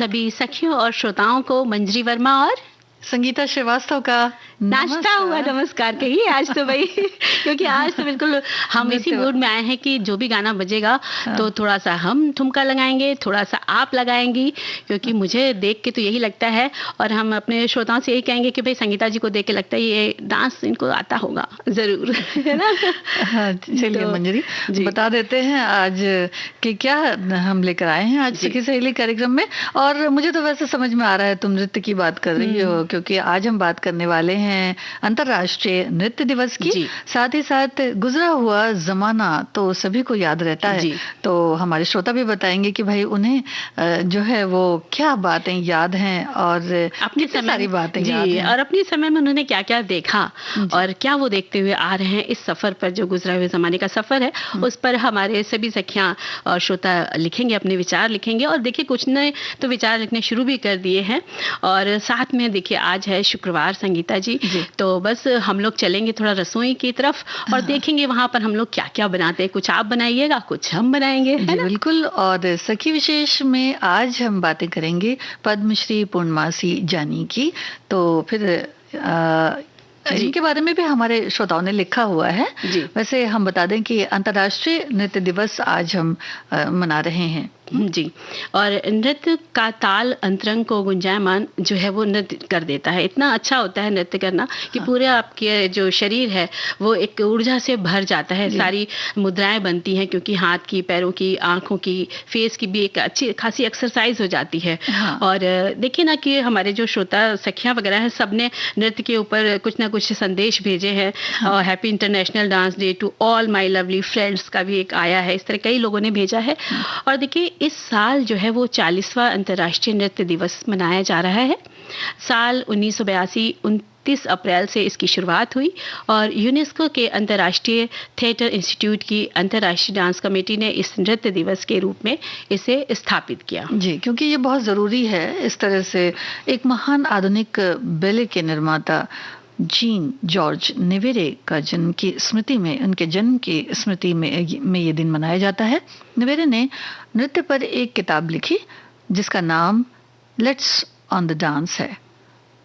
सभी सखियों और श्रोताओं को मंजरी वर्मा और संगीता श्रीवास्तव का नाश्ता हुआ नमस्कार कहिए आज तो भाई क्योंकि आज तो बिल्कुल हम इसी मूड में आए हैं कि जो भी गाना बजेगा तो थोड़ा सा हम ठुमका लगाएंगे, थोड़ा सा आप लगाएंगी, क्योंकि मुझे देख के तो यही लगता है और हम अपने श्रोताओं से यही कहेंगे कि भाई संगीता जी को देख के लगता है ये डांस इनको आता होगा जरूर, है ना। हाँ, चलिए मंजरी बता देते हैं आज कि क्या हम लेकर आए हैं आज सखी सहेली कार्यक्रम में। और मुझे तो वैसे समझ में आ रहा है तुम नृत्य की बात कर रही हो, क्योंकि आज हम बात करने वाले हैं अंतर्राष्ट्रीय नृत्य दिवस की। साथ ही साथ गुजरा हुआ जमाना तो सभी को याद रहता है, तो हमारे श्रोता भी बताएंगे कि भाई उन्हें जो है वो क्या बातें याद हैं और अपनी सारी बातें याद हैं और अपने समय में उन्होंने क्या क्या देखा और क्या वो देखते हुए आ रहे हैं। इस सफर पर जो गुजरा हुए जमाने का सफर है उस पर हमारे सभी सखियां और श्रोता लिखेंगे, अपने विचार लिखेंगे। और देखिए कुछ ने तो विचार लिखने शुरू भी कर दिए हैं। और साथ में देखिए आज है शुक्रवार संगीता जी, तो बस हम लोग चलेंगे थोड़ा रसोई की तरफ और देखेंगे वहां पर हम लोग क्या क्या बनाते हैं। कुछ आप बनाइएगा, कुछ हम बनाएंगे, है ना? बिल्कुल। और सखी विशेष में आज हम बातें करेंगे पद्मश्री पूर्णमासी जानी की। तो फिर इनके बारे में भी हमारे श्रोताओं ने लिखा हुआ है। वैसे हम बता दें कि अंतर्राष्ट्रीय नृत्य दिवस आज हम मना रहे हैं। जी, और नृत्य का ताल अंतरंग को गुंजायमान जो है वो नृत्य कर देता है। इतना अच्छा होता है नृत्य करना कि पूरे आपके जो शरीर है वो एक ऊर्जा से भर जाता है। सारी मुद्राएं बनती हैं क्योंकि हाथ की, पैरों की, आंखों की, फेस की भी एक अच्छी खासी एक्सरसाइज हो जाती है। और देखिए ना कि हमारे जो श्रोता सखियां वगैरह हैं सबने नृत्य के ऊपर कुछ ना कुछ संदेश भेजे हैं। और happy international dance day to all my lovely friends का भी एक आया है। इस तरह कई लोगों ने भेजा है। और देखिए इस साल जो है वो 40वां अंतर्राष्ट्रीय नृत्य दिवस मनाया जा रहा है। साल 1982 29 अप्रैल से इसकी शुरुआत हुई और यूनेस्को के अंतर्राष्ट्रीय थिएटर इंस्टीट्यूट की अंतर्राष्ट्रीय डांस कमेटी ने इस नृत्य दिवस के रूप में इसे स्थापित किया। जी, क्योंकि ये बहुत ज़रूरी है। इस तरह से एक महान आधुनिक बैले के निर्माता जीन जॉर्ज निवेरे का जन्म की स्मृति में, उनके जन्म की स्मृति में ये दिन मनाया जाता है। निवेरे ने नृत्य पर एक किताब लिखी जिसका नाम लेट्स ऑन द डांस है।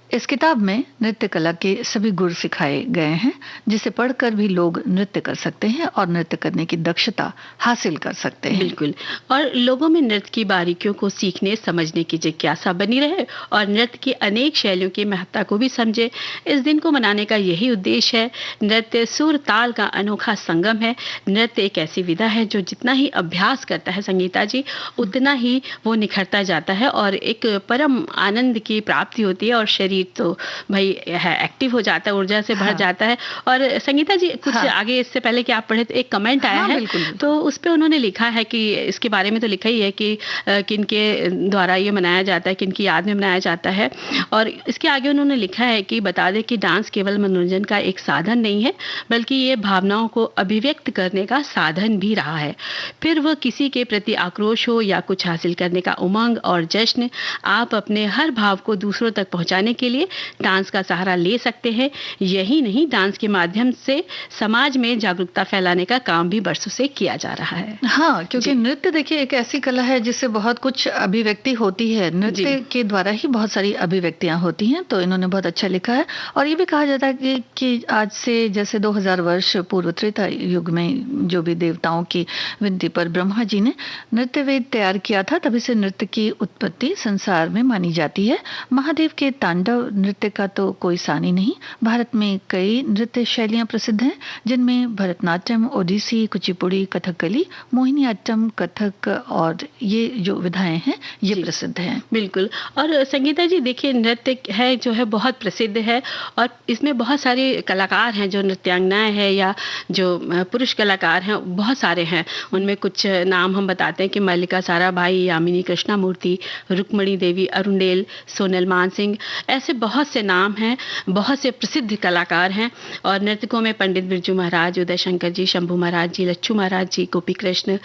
इस किताब में नृत्य कला के सभी गुर सिखाए गए हैं जिसे पढ़कर भी लोग नृत्य कर सकते हैं और नृत्य करने की दक्षता हासिल कर सकते हैं। बिल्कुल, और लोगों में नृत्य की बारीकियों को सीखने समझने की जिज्ञासा बनी रहे और नृत्य की अनेक शैलियों की महत्ता को भी समझे। इस दिन को मनाने का यही उद्देश्य है। नृत्य सुर ताल का अनोखा संगम है। नृत्य एक ऐसी विधा है जो जितना ही अभ्यास करता है संगीता जी उतना ही वो निखरता जाता है और एक परम आनंद की प्राप्ति होती है और शरीर तो भाई है एक्टिव हो जाता है, ऊर्जा से भर जाता है। और संगीता जी कुछ आगे इससे पहले कि आप पढ़े तो एक कमेंट आया है तो उस पे उन्होंने लिखा है कि इसके बारे में तो लिखा ही है कि किनके द्वारा ये मनाया जाता है, किनकी याद में मनाया जाता है। और इसके आगे उन्होंने लिखा है कि बता दें कि डांस केवल मनोरंजन का एक साधन नहीं है बल्कि ये भावनाओं को अभिव्यक्त करने का साधन भी रहा है। फिर वह किसी के प्रति आक्रोश हो या कुछ हासिल करने का उमंग और जश्न, आप अपने हर भाव को दूसरों तक पहुंचाने के लिए डांस का सहारा ले सकते हैं। यही नहीं, डांस के माध्यम से समाज में जागरूकता फैलाने का काम भी बरसों से किया जा रहा है। हाँ, क्योंकि नृत्य देखिए एक ऐसी कला है जिससे बहुत कुछ अभिव्यक्ति होती है। नृत्य के द्वारा ही बहुत सारी अभिव्यक्तियां होती हैं। तो इन्होंने बहुत अच्छा लिखा है। और ये भी कहा जाता है कि आज से जैसे 2000 वर्ष पूर्व त्रेता युग में जो भी देवताओं की विनती पर ब्रह्मा जी ने नृत्य वेद तैयार किया था, तभी से नृत्य की उत्पत्ति संसार में मानी जाती है। महादेव के तांडव नृत्य का तो कोई सानी नहीं। भारत में कई नृत्य शैलियां प्रसिद्ध हैं जिनमें भरतनाट्यम, ओडिसी, कुचिपुड़ी, कथकली, मोहिनीअट्टम, कथक और ये जो विधाएं हैं ये प्रसिद्ध हैं। बिल्कुल। और संगीता जी देखिए नृत्य है जो है बहुत प्रसिद्ध है और इसमें बहुत सारे कलाकार हैं जो नृत्यांगनाएं हैं या जो पुरुष कलाकार हैं बहुत सारे हैं। उनमें कुछ नाम हम बताते हैं कि मल्लिका साराभाई, यामिनी कृष्णमूर्ति, रुक्मणी देवी अरुंडेल, सोनल मानसिंह, ऐसे बहुत से नाम हैं, बहुत से प्रसिद्ध कलाकार हैं। और नर्तकों में पंडित बिरजू महाराज, उदय शंकर जी, शंभू महाराज जी, लच्छू महाराज जी, गोपी कृष्ण,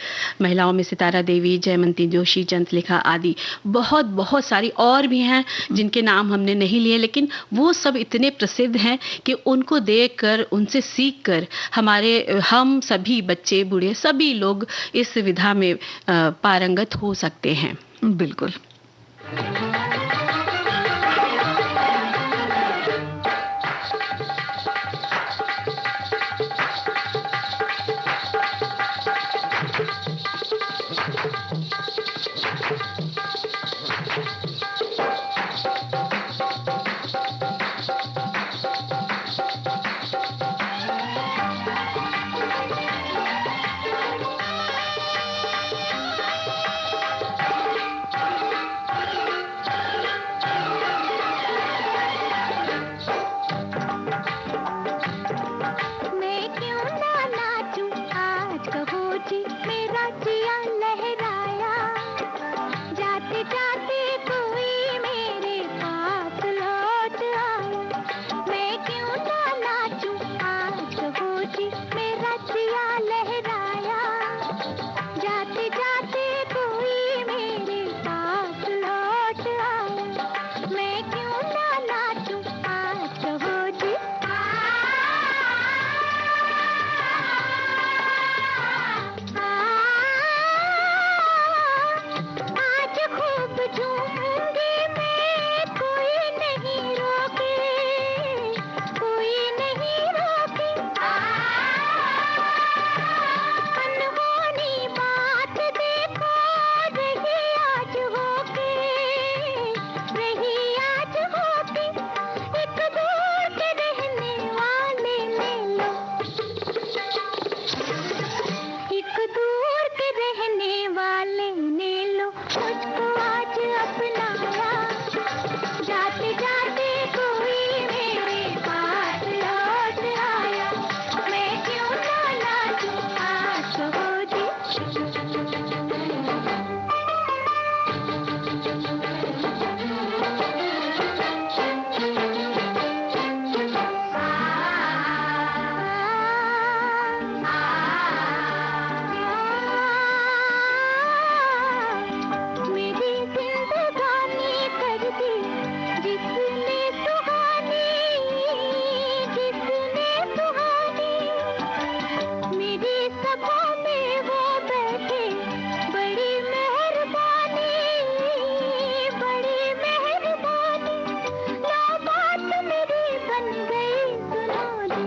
महिलाओं में सितारा देवी, जयमंती जोशी, जंतलेखा आदि बहुत बहुत सारी और भी हैं जिनके नाम हमने नहीं लिए, लेकिन वो सब इतने प्रसिद्ध हैं कि उनको देखकर, उनसे सीखकर हम सभी बच्चे बूढ़े सभी लोग इस विधा में पारंगत हो सकते हैं। बिल्कुल। मैं क्यों ना नाचूं आज कहो जी मेरा जिया लहराया जाते जाते कोई मेरे पास लौट आया मैं क्यों ना नाचूं आज कहो जी मेरा जिया लहराया जाते जाते कोई मेरे पास लौट आया मैं क्यों ना नाचूं आज कहो जी आज खूब झूमूंगी मैं कोई नहीं रोके कोई नहीं रोके अनहोनी बात देखो रही आज होके रही आज होके एक दूर के रहने वाले ले लो एक दूर के रहने वाले ने लो मुझको आज अपनाया जाते जाते कोई मेरे पास लौट आया मैं क्यों ना नाचूं आज कहो जी मेरी जिंदगानी कर दी जिसने सुहानी मेरी सभा में वो बैठे बड़ी मेहरबानी लो बात मेरी बन गई सुनो जी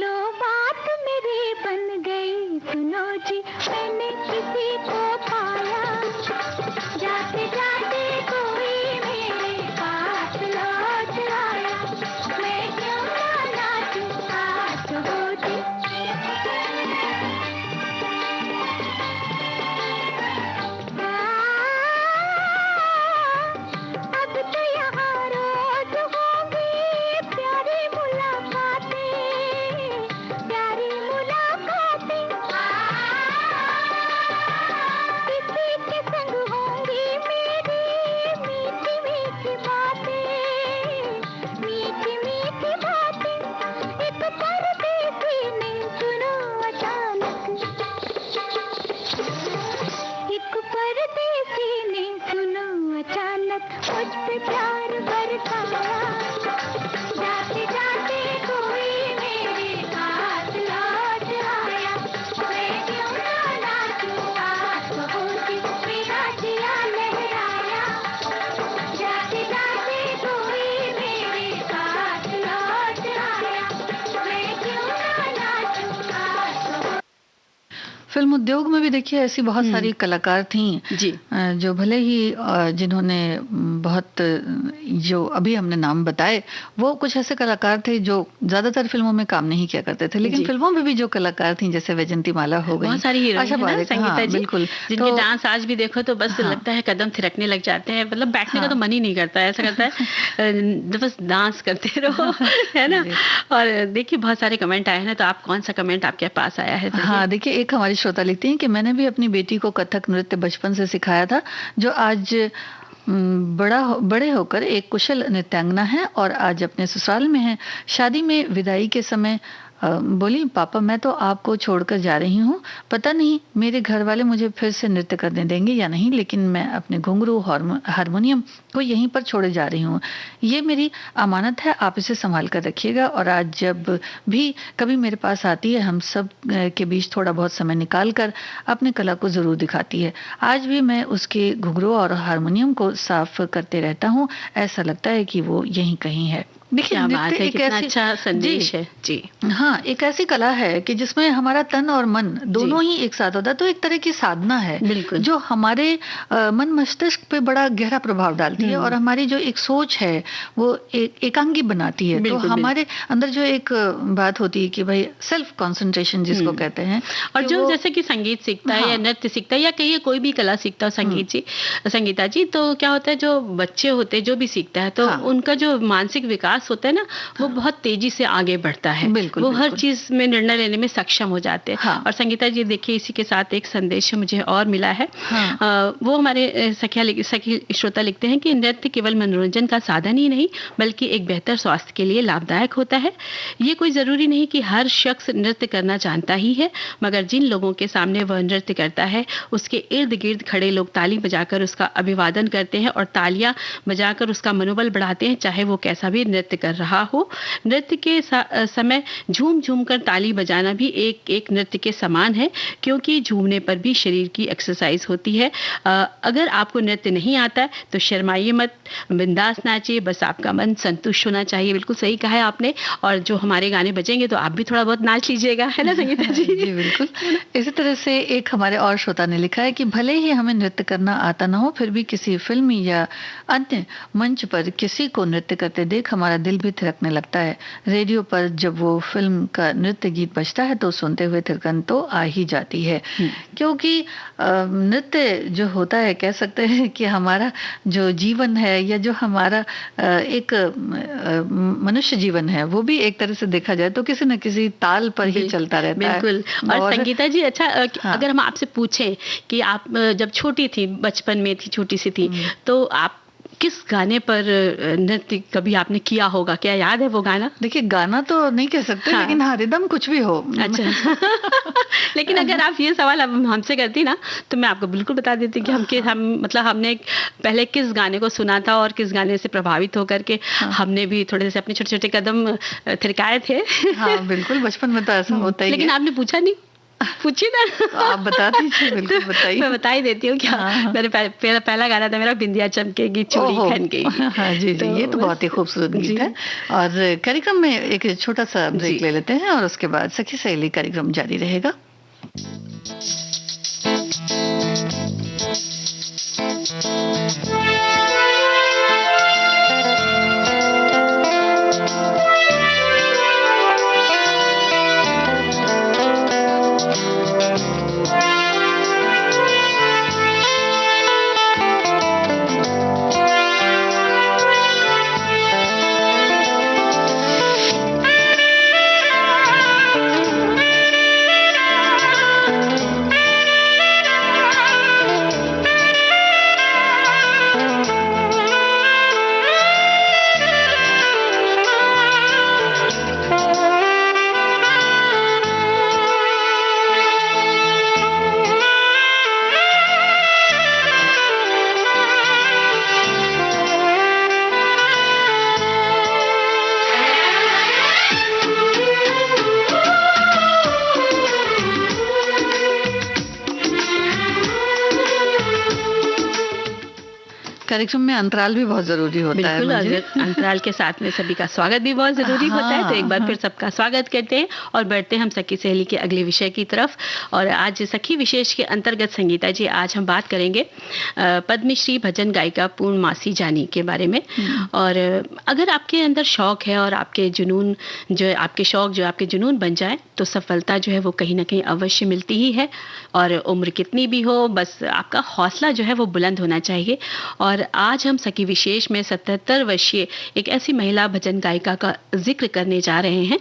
लो बात मेरी बन गई सुनो जी मैंने किसी को पाया जाते जाते कोई मेरे पास लौट आया मैं क्यों ना नाचूं आज कहो जी अब तो यहाँ रोज होंगी प्यारी मुलाकातें किसी के संग होंगी मेरी मीठी मीठी बातें एक परदेसी ने सुनो अचानक एक परदेसी ने सुनो अचानक मुझ पे प्यार बरसाया जाते जाते कोई मेरे पास लौट आया मैं क्यों ना नाचूं आज कहो जी मेरा जिया लहराया जाते जाते कोई मेरे पास लौट आया मैं क्यों ना नाचूं आज कहो फिल्म उद्योग में भी देखिए ऐसी बहुत सारी कलाकार थीं जी जो भले ही जिन्होंने बहुत जो अभी हमने नाम बताए वो कुछ ऐसे कलाकार थे जो ज्यादातर फिल्मों में काम नहीं किया करते थे लेकिन जी। फिल्मों में भी जो कलाकार थी जैसे वैजंती माला हो गई बहुत सारी हीरोइन आशा है ना, पारेख, संगीता हाँ, जी बिल्कुल जिनके डांस आज भी देखो तो बस लगता है कदम थिरकने लग जाते हैं मतलब बैठने का तो मन ही नहीं करता है ऐसा करता है बस डांस करते रहो है ना। और देखिए बहुत सारे कमेंट आए हैं तो आप कौन सा कमेंट आपके पास आया है? हाँ देखिए एक हमारी श्रोता लिखती हैं कि मैंने भी अपनी बेटी को कथक नृत्य बचपन से सिखाया था जो आज बड़े होकर एक कुशल नृत्यांगना है और आज अपने ससुराल में है। शादी में विदाई के समय बोली, पापा मैं तो आपको छोड़कर जा रही हूँ, पता नहीं मेरे घर वाले मुझे फिर से नृत्य करने देंगे या नहीं, लेकिन मैं अपने घुंघरू हारमोनियम को यहीं पर छोड़े जा रही हूँ। ये मेरी अमानत है, आप इसे संभाल कर रखिएगा, और आज जब भी कभी मेरे पास आती है, हम सब के बीच थोड़ा बहुत समय निकाल कर अपनी कला को जरूर दिखाती है। आज भी मैं उसके घुंघरू और हारमोनियम को साफ करते रहता हूँ, ऐसा लगता है कि वो यहीं कहीं है। देखिए, क्या बात नृत्य है, एक कितना ऐसी अच्छा संदेश है जी। हाँ, एक ऐसी कला है कि जिसमें हमारा तन और मन दोनों ही एक साथ होता है, तो एक तरह की साधना है बिल्कुल। जो हमारे मन मस्तिष्क पे बड़ा गहरा प्रभाव डालती है, और हमारी जो एक सोच है वो एकांगी बनाती है। तो बिल्कुल, हमारे अंदर जो एक बात होती है कि भाई सेल्फ कंसंट्रेशन जिसको कहते हैं, और कि जो वो- जैसे कि संगीत सीखता है या हाँ। नृत्य सीखता है या कहिए कोई भी कला सीखता है संगीता जी, तो क्या होता है, जो बच्चे होते हैं जो भी सीखता है तो हाँ। उनका जो मानसिक विकास होता है ना, वो बहुत तेजी से आगे बढ़ता है। बिल्कुल, वो हर बिल्कुल। चीज में निर्णय लेने में सक्षम हो जाते हैं। हाँ। और संगीता जी देखिए, इसी के साथ एक संदेश मुझे और मिला है। हाँ। वो हमारे सखी श्रोता लिखते हैं कि नृत्य केवल मनोरंजन का साधन ही नहीं बल्कि एक बेहतर स्वास्थ्य के लिए लाभदायक होता है। ये कोई जरूरी नहीं कि हर शख्स नृत्य करना जानता ही है, मगर जिन लोगों के सामने वह नृत्य करता है उसके इर्द गिर्द खड़े लोग ताली बजाकर उसका अभिवादन करते हैं और तालियां बजाकर उसका मनोबल बढ़ाते हैं, चाहे वो कैसा भी नृत्य कर रहा हो। नृत्य के समय झूम झूम कर ताली बजाना भी एक एक नृत्य के समान है, क्योंकि झूमने पर भी शरीर की एक्सरसाइज होती है। अगर आपको नृत्य नहीं आता है तो शर्माइए मत, बिंदास नाचिए, बस आपका मन संतुष्ट होना चाहिए। बिल्कुल सही कहा है आपने। और जो हमारे गाने बजेंगे तो आप भी थोड़ा बहुत नाच लीजिएगा, है ना संगीता जी? जी बिल्कुल। इसी तरह से एक हमारे और श्रोता ने लिखा है कि भले ही हमें नृत्य करना आता ना हो, फिर भी किसी फिल्म या अन्य मंच पर किसी को नृत्य करते देख हमारा दिल भी थिरकने लगता है। रेडियो पर जब वो फिल्म का नृत्य गीत बजता है तो सुनते हुए थिरकन तो आ ही जाती है, क्योंकि नृत्य जो होता है, कह सकते हैं कि हमारा जो जीवन है या जो हमारा एक मनुष्य जीवन है, वो भी एक तरह से देखा जाए तो किसी न किसी ताल पर ही चलता रहता है। बिल्कुल। और संगीता जी, अच्छा, हाँ। अगर हम आपसे पूछें कि आप जब छोटी थी, बचपन में थी, छोटी सी थी, तो आप किस गाने पर नृत्य कभी आपने किया होगा? क्या याद है वो गाना? देखिए, गाना तो नहीं कह सकते, हाँ। लेकिन हाँ, रिदम कुछ भी हो। अच्छा। लेकिन अगर आप ये सवाल अब हमसे करती ना, तो मैं आपको बिल्कुल बता देती कि हम मतलब हमने पहले किस गाने को सुना था और किस गाने से प्रभावित होकर के हमने भी थोड़े से अपने छोटे छोटे कदम थिरकाए थे। हाँ बिल्कुल, बचपन में तो ऐसा होता ही लेकिन है। आपने पूछा नहीं, पूछिए ना। तो आप बता दीजिए, बिल्कुल बताइए। मैं बता ही देती हूँ क्या। हाँ। मेरे पहला गाना था मेरा, बिंदिया चमकेगी चूड़ी ओहो। खन गई। हाँ जी जी, ये तो बस- बहुत ही खूबसूरत जी। गीत है। और कार्यक्रम में एक छोटा सा ब्रेक जी। ले लेते हैं और उसके बाद सखी सहेली कार्यक्रम जारी रहेगा। कार्यक्रम में अंतराल भी बहुत जरूरी होता है। बिल्कुल, मंजू। अगर अंतराल के साथ में सभी का स्वागत भी बहुत जरूरी होता है, तो एक बार फिर सबका स्वागत करते हैं और बढ़ते हैं हम सखी सहेली के अगले विषय की तरफ। और आज सखी विशेष के अंतर्गत संगीता जी, आज हम बात करेंगे पद्मश्री भजन गायिका पूर्णमासी जानी के बारे में। और अगर आपके अंदर शौक है और आपके जुनून जो आपके शौक जो आपके जुनून बन जाए तो सफलता जो है वो कहीं ना कहीं अवश्य मिलती ही है। और उम्र कितनी भी हो, बस आपका हौसला जो है वो बुलंद होना चाहिए। और और आज हम सखी विशेष में 77 वर्षीय एक ऐसी महिला भजन गायिका का जिक्र करने जा रहे हैं।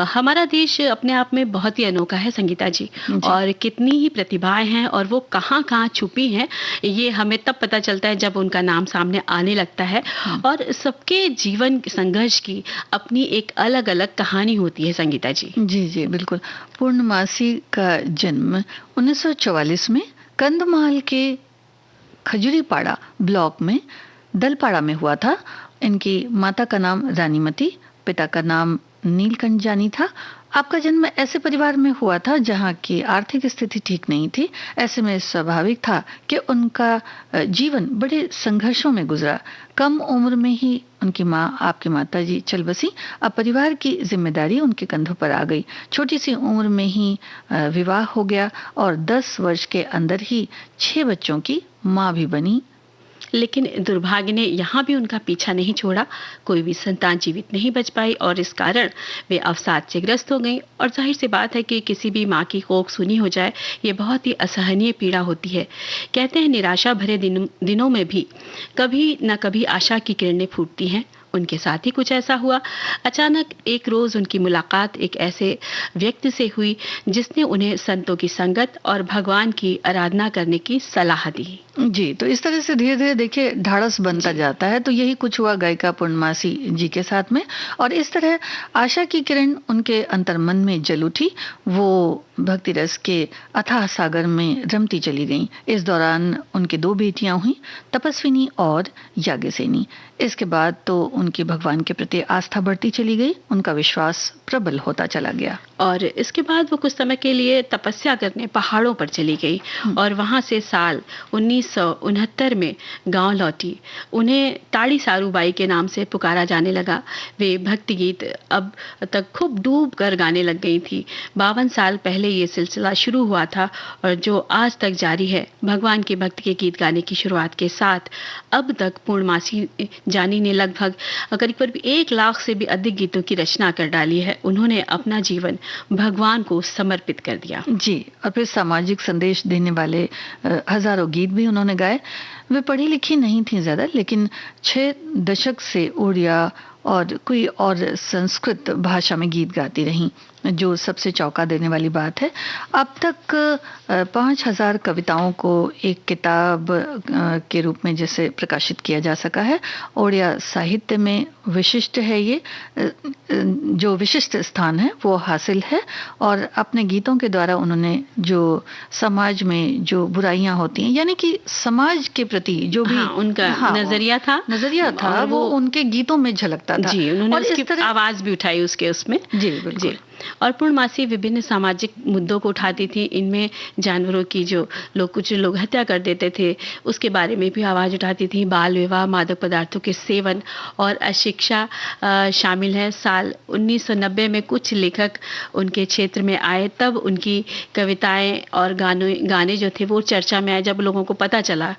हमारा देश अपने आप में बहुत ही अनोखा है संगीता जी, और कितनी ही प्रतिभाएं हैं और वो कहाँ कहाँ छुपी हैं ये हमें तब पता चलता है जब उनका नाम सामने आने लगता है। और सबके जीवन संघर्ष की अपनी एक अलग अलग कहानी होती है संगीता जी। जी जी बिल्कुल। पूर्णमासी का जन्म 1944 में कंधमाल के खजूरीपाड़ा ब्लॉक में दलपाड़ा में हुआ था। इनकी माता का नाम रानीमती, पिता का नाम नीलकंठ जानी था। आपका जन्म ऐसे परिवार में हुआ था जहां की आर्थिक स्थिति ठीक नहीं थी। ऐसे में स्वाभाविक था कि उनका जीवन बड़े संघर्षों में गुजरा। कम उम्र में ही उनकी माँ, आपकी माता जी चल बसी। अब परिवार की जिम्मेदारी उनके कंधों पर आ गई। छोटी सी उम्र में ही विवाह हो गया और 10 वर्ष के अंदर ही 6 बच्चों की माँ भी बनी। लेकिन दुर्भाग्य ने यहाँ भी उनका पीछा नहीं छोड़ा। कोई भी संतान जीवित नहीं बच पाई और इस कारण वे अवसाद से ग्रस्त हो गईं। और जाहिर सी बात है कि किसी भी माँ की कोख सुनी हो जाए ये बहुत ही असहनीय पीड़ा होती है। कहते हैं निराशा भरे दिनों में भी कभी न कभी आशा की किरणें फूटती हैं। उनके साथ ही कुछ ऐसा हुआ। अचानक एक रोज उनकी मुलाकात एक ऐसे व्यक्ति से हुई जिसने उन्हें संतों की संगत और भगवान की आराधना करने की सलाह दी। जी, तो इस तरह से धीरे धीरे देखिए ढाढ़स बनता जाता है। तो यही कुछ हुआ गायिका पूर्णमासी जी के साथ में, और इस तरह आशा की किरण उनके अंतर्मन में जल उठी। वो भक्ति रस के अथाह सागर में रमती चली गईं। इस दौरान उनके 2 बेटियां हुई, तपस्विनी और याज्ञसेनी। इसके बाद तो उनकी भगवान के प्रति आस्था बढ़ती चली गई, उनका विश्वास प्रबल होता चला गया। और इसके बाद वो कुछ समय के लिए तपस्या करने पहाड़ों पर चली गई और वहां से साल 1969 में गांव लौटी। उन्हें ताड़ी सारूबाई के नाम से पुकारा जाने लगा। वे भक्ति गीत अब तक खूब डूब कर गाने लग गई थी। 52 साल पहले ये सिलसिला शुरू हुआ था और जो आज तक जारी है। भगवान के भक्त के गीत गाने की शुरुआत के साथ अब तक पूर्णमासी जानी ने लगभग करीब 1 लाख से भी अधिक गीतों की रचना कर डाली है। उन्होंने अपना जीवन भगवान को समर्पित कर दिया। जी, और फिर सामाजिक संदेश देने वाले हजारों गीत भी उन्होंने गाए। वे पढ़ी लिखी नहीं थी ज्यादा, लेकिन 6 दशक से उड़िया और कोई और संस्कृत भाषा में गीत गाती रहीं, जो सबसे चौंका देने वाली बात है। अब तक 5000 कविताओं को एक किताब के रूप में जैसे प्रकाशित किया जा सका है। ओडिया साहित्य में विशिष्ट है, ये जो विशिष्ट स्थान है वो हासिल है। और अपने गीतों के द्वारा उन्होंने जो समाज में जो बुराइयां होती हैं, यानी कि समाज के प्रति जो भी उनका नजरिया था वो उनके गीतों में झलकता था। जी, उन्होंने उसकी आवाज भी उठाई उसमें। जी बिल्कुल। और पूर्णमासी विभिन्न सामाजिक मुद्दों को उठाती थी। इनमें जानवरों की जो कुछ लोग हत्या कर देते थे उसके बारे में भी आवाज उठाती थी। बाल विवाह, मादक पदार्थों के सेवन और अशिक्षा शामिल है। साल 1990 में कुछ लेखक उनके क्षेत्र में आए, तब उनकी कविताएं और गाने जो थे वो चर्चा में आए, जब लोगों को पता चला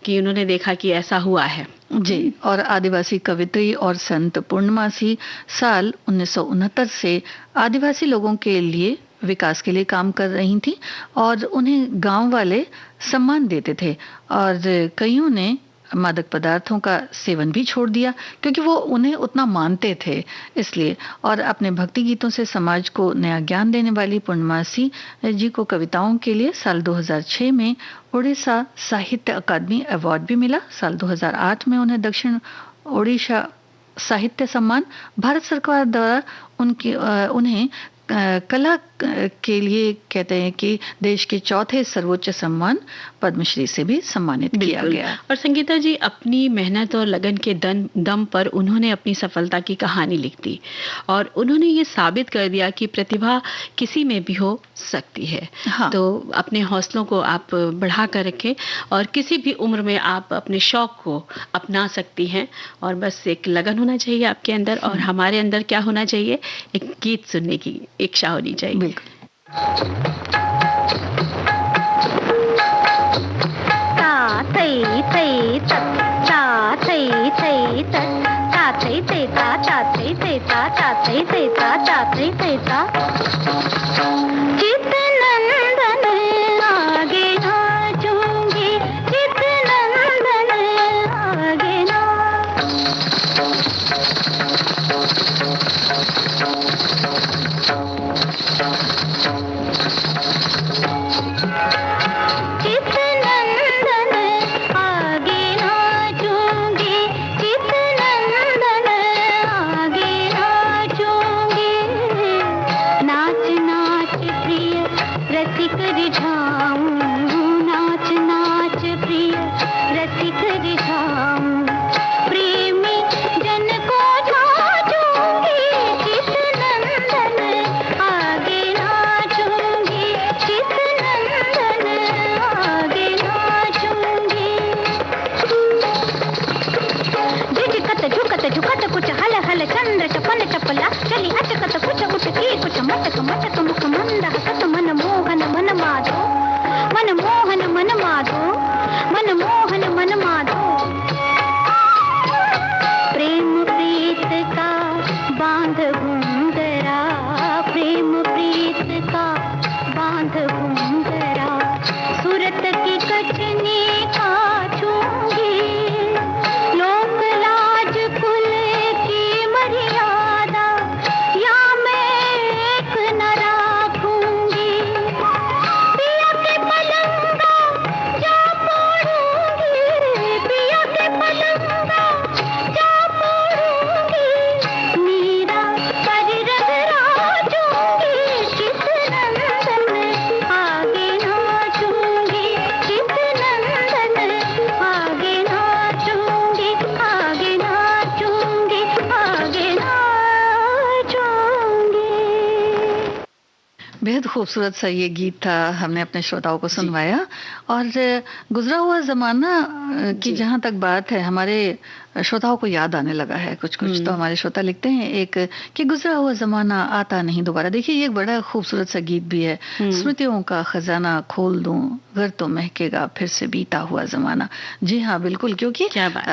कि उन्होंने देखा कि ऐसा हुआ है। जी, और आदिवासी कवित्री और संत पूर्णमासी साल 1969 से आदिवासी लोगों के लिए विकास के लिए काम कर रही थी और उन्हें गांव वाले सम्मान देते थे। और कईयों ने मादक पदार्थों का सेवन भी छोड़ दिया क्योंकि वो उन्हें उतना मानते थे, इसलिए। और अपने भक्ति गीतों से समाज को नया ज्ञान देने वाली पूर्णमासी जी को कविताओं के लिए साल 2006 में उड़ीसा साहित्य अकादमी अवार्ड भी मिला। साल 2008 में उन्हें दक्षिण ओडिशा साहित्य सम्मान भारत सरकार द्वारा उन्हें कला के लिए कहते हैं कि देश के 4थे सर्वोच्च सम्मान पद्मश्री से भी सम्मानित किया गया। और संगीता जी अपनी मेहनत और लगन के दम पर उन्होंने अपनी सफलता की कहानी लिख दी और उन्होंने ये साबित कर दिया कि प्रतिभा किसी में भी हो सकती है। हाँ। तो अपने हौसलों को आप बढ़ा कर रखें और किसी भी उम्र में आप अपने शौक को अपना सकती हैं और बस एक लगन होना चाहिए आपके अंदर और हमारे अंदर क्या होना चाहिए, एक गीत सुनने की इच्छा होनी चाहिए। चित नंदन आगे नाचूंगी, चित नंदन हल चंद्र चपन चपला चली अचकत कुछ उठकी कुछ मटक मटक मुख मंद हसत मन मोहन मन माधो मन मोहन मन माधो मन मोहन मन माधो प्रेम प्रीत का बांध घुंघरा प्रेम प्रीत का बांध घुंघरा सूरत की कचनी काटूंगी लोक लाज कुल की मर्यादा या मैं एक न राखूंगी पिया के पलंगा जा पड़ूंगी पिया के पलंगा जा पड़ूंगी मीरा पर रगराजूंगी किस नंदन आगे नाचूंगी किस नंदन आगे नाचूंगी आगे नाचूंगी आगे नाचूंगी। बेहद खूबसूरत सा ये गीत था, हमने अपने श्रोताओं को सुनवाया। और गुजरा हुआ जमाना की जहाँ तक बात है, हमारे श्रोताओं को याद आने लगा है कुछ कुछ। तो हमारे श्रोता लिखते हैं एक कि गुजरा हुआ जमाना आता नहीं दोबारा। देखिए ये एक बड़ा खूबसूरत सा गीत भी है। स्मृतियों का खजाना खोल दूं घर तो महकेगा फिर से बीता हुआ जमाना। जी हाँ बिल्कुल, क्योंकि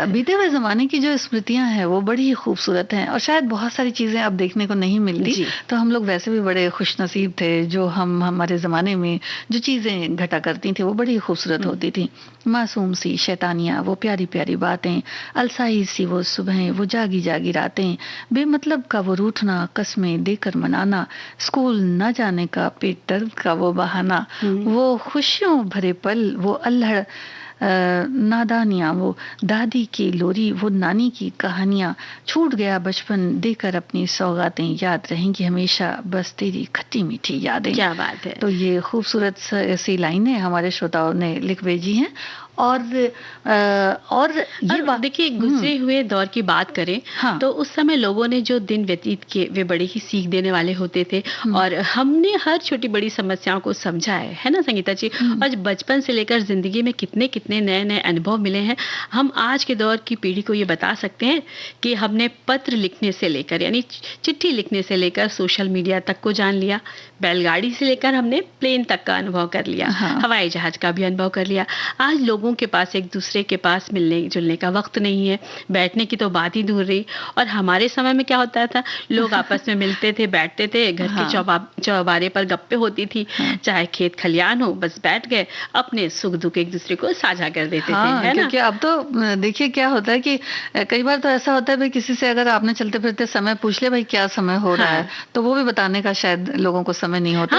बीते हुए जमाने की जो स्मृतियां हैं वो बड़ी ही खूबसूरत हैं और शायद बहुत सारी चीजें अब देखने को नहीं मिलती। तो हम लोग वैसे भी बड़े खुशनसीब थे जो हम हमारे जमाने में जो चीजें घटा करती थी वो बड़ी खूबसूरत होती थी। मासूम सी शैतानियां, वो प्यारी प्यारी बातें, अलसाई सी वो सुबहें, वो जागी जागी रातें, बेमतलब का वो रूठना, कस्में देकर मनाना, स्कूल न जाने का पेट दर्द का वो बहाना, वो खुशियों भरे पल, वो अल्हड़ नादानियाँ, वो दादी की लोरी, वो नानी की कहानियाँ, छूट गया बचपन देकर अपनी सौगातें, याद रहेंगी हमेशा बस तेरी खट्टी मीठी यादें। क्या बात है। तो ये खूबसूरत ऐसी लाइनें हमारे श्रोताओं ने लिख भेजी हैं। और ये देखिए गुजरे हुए दौर की बात करें तो उस समय लोगों ने जो दिन व्यतीत किए वे बड़े ही सीख देने वाले होते थे और हमने हर छोटी बड़ी समस्याओं को समझा है ना संगीता जी। और बचपन से लेकर जिंदगी में कितने कितने नए नए अनुभव मिले हैं। हम आज के दौर की पीढ़ी को ये बता सकते हैं कि हमने पत्र लिखने से लेकर यानी चिट्ठी लिखने से लेकर सोशल मीडिया तक को जान लिया, बैलगाड़ी से लेकर हमने प्लेन तक का अनुभव कर लिया, हवाई जहाज का भी अनुभव कर लिया। आज लोगों के पास एक दूसरे के पास मिलने जुलने का वक्त नहीं है, बैठने की तो बात ही दूर रही। और हमारे समय में क्या होता था, लोग आपस में मिलते थे, बैठते थे, घर के चौबारे पर गप्पे होती थी, चाहे खेत खलियान हो, बस बैठ गए, अपने सुख दुख एक दूसरे को साझा कर देते थे, है ना। क्योंकि अब तो देखिए क्या होता है कि कई बार तो ऐसा होता है भाई किसी से अगर आपने चलते फिरते समय पूछ ले भाई क्या समय हो रहा है, तो वो भी बताने का शायद लोगों को समय नहीं होता।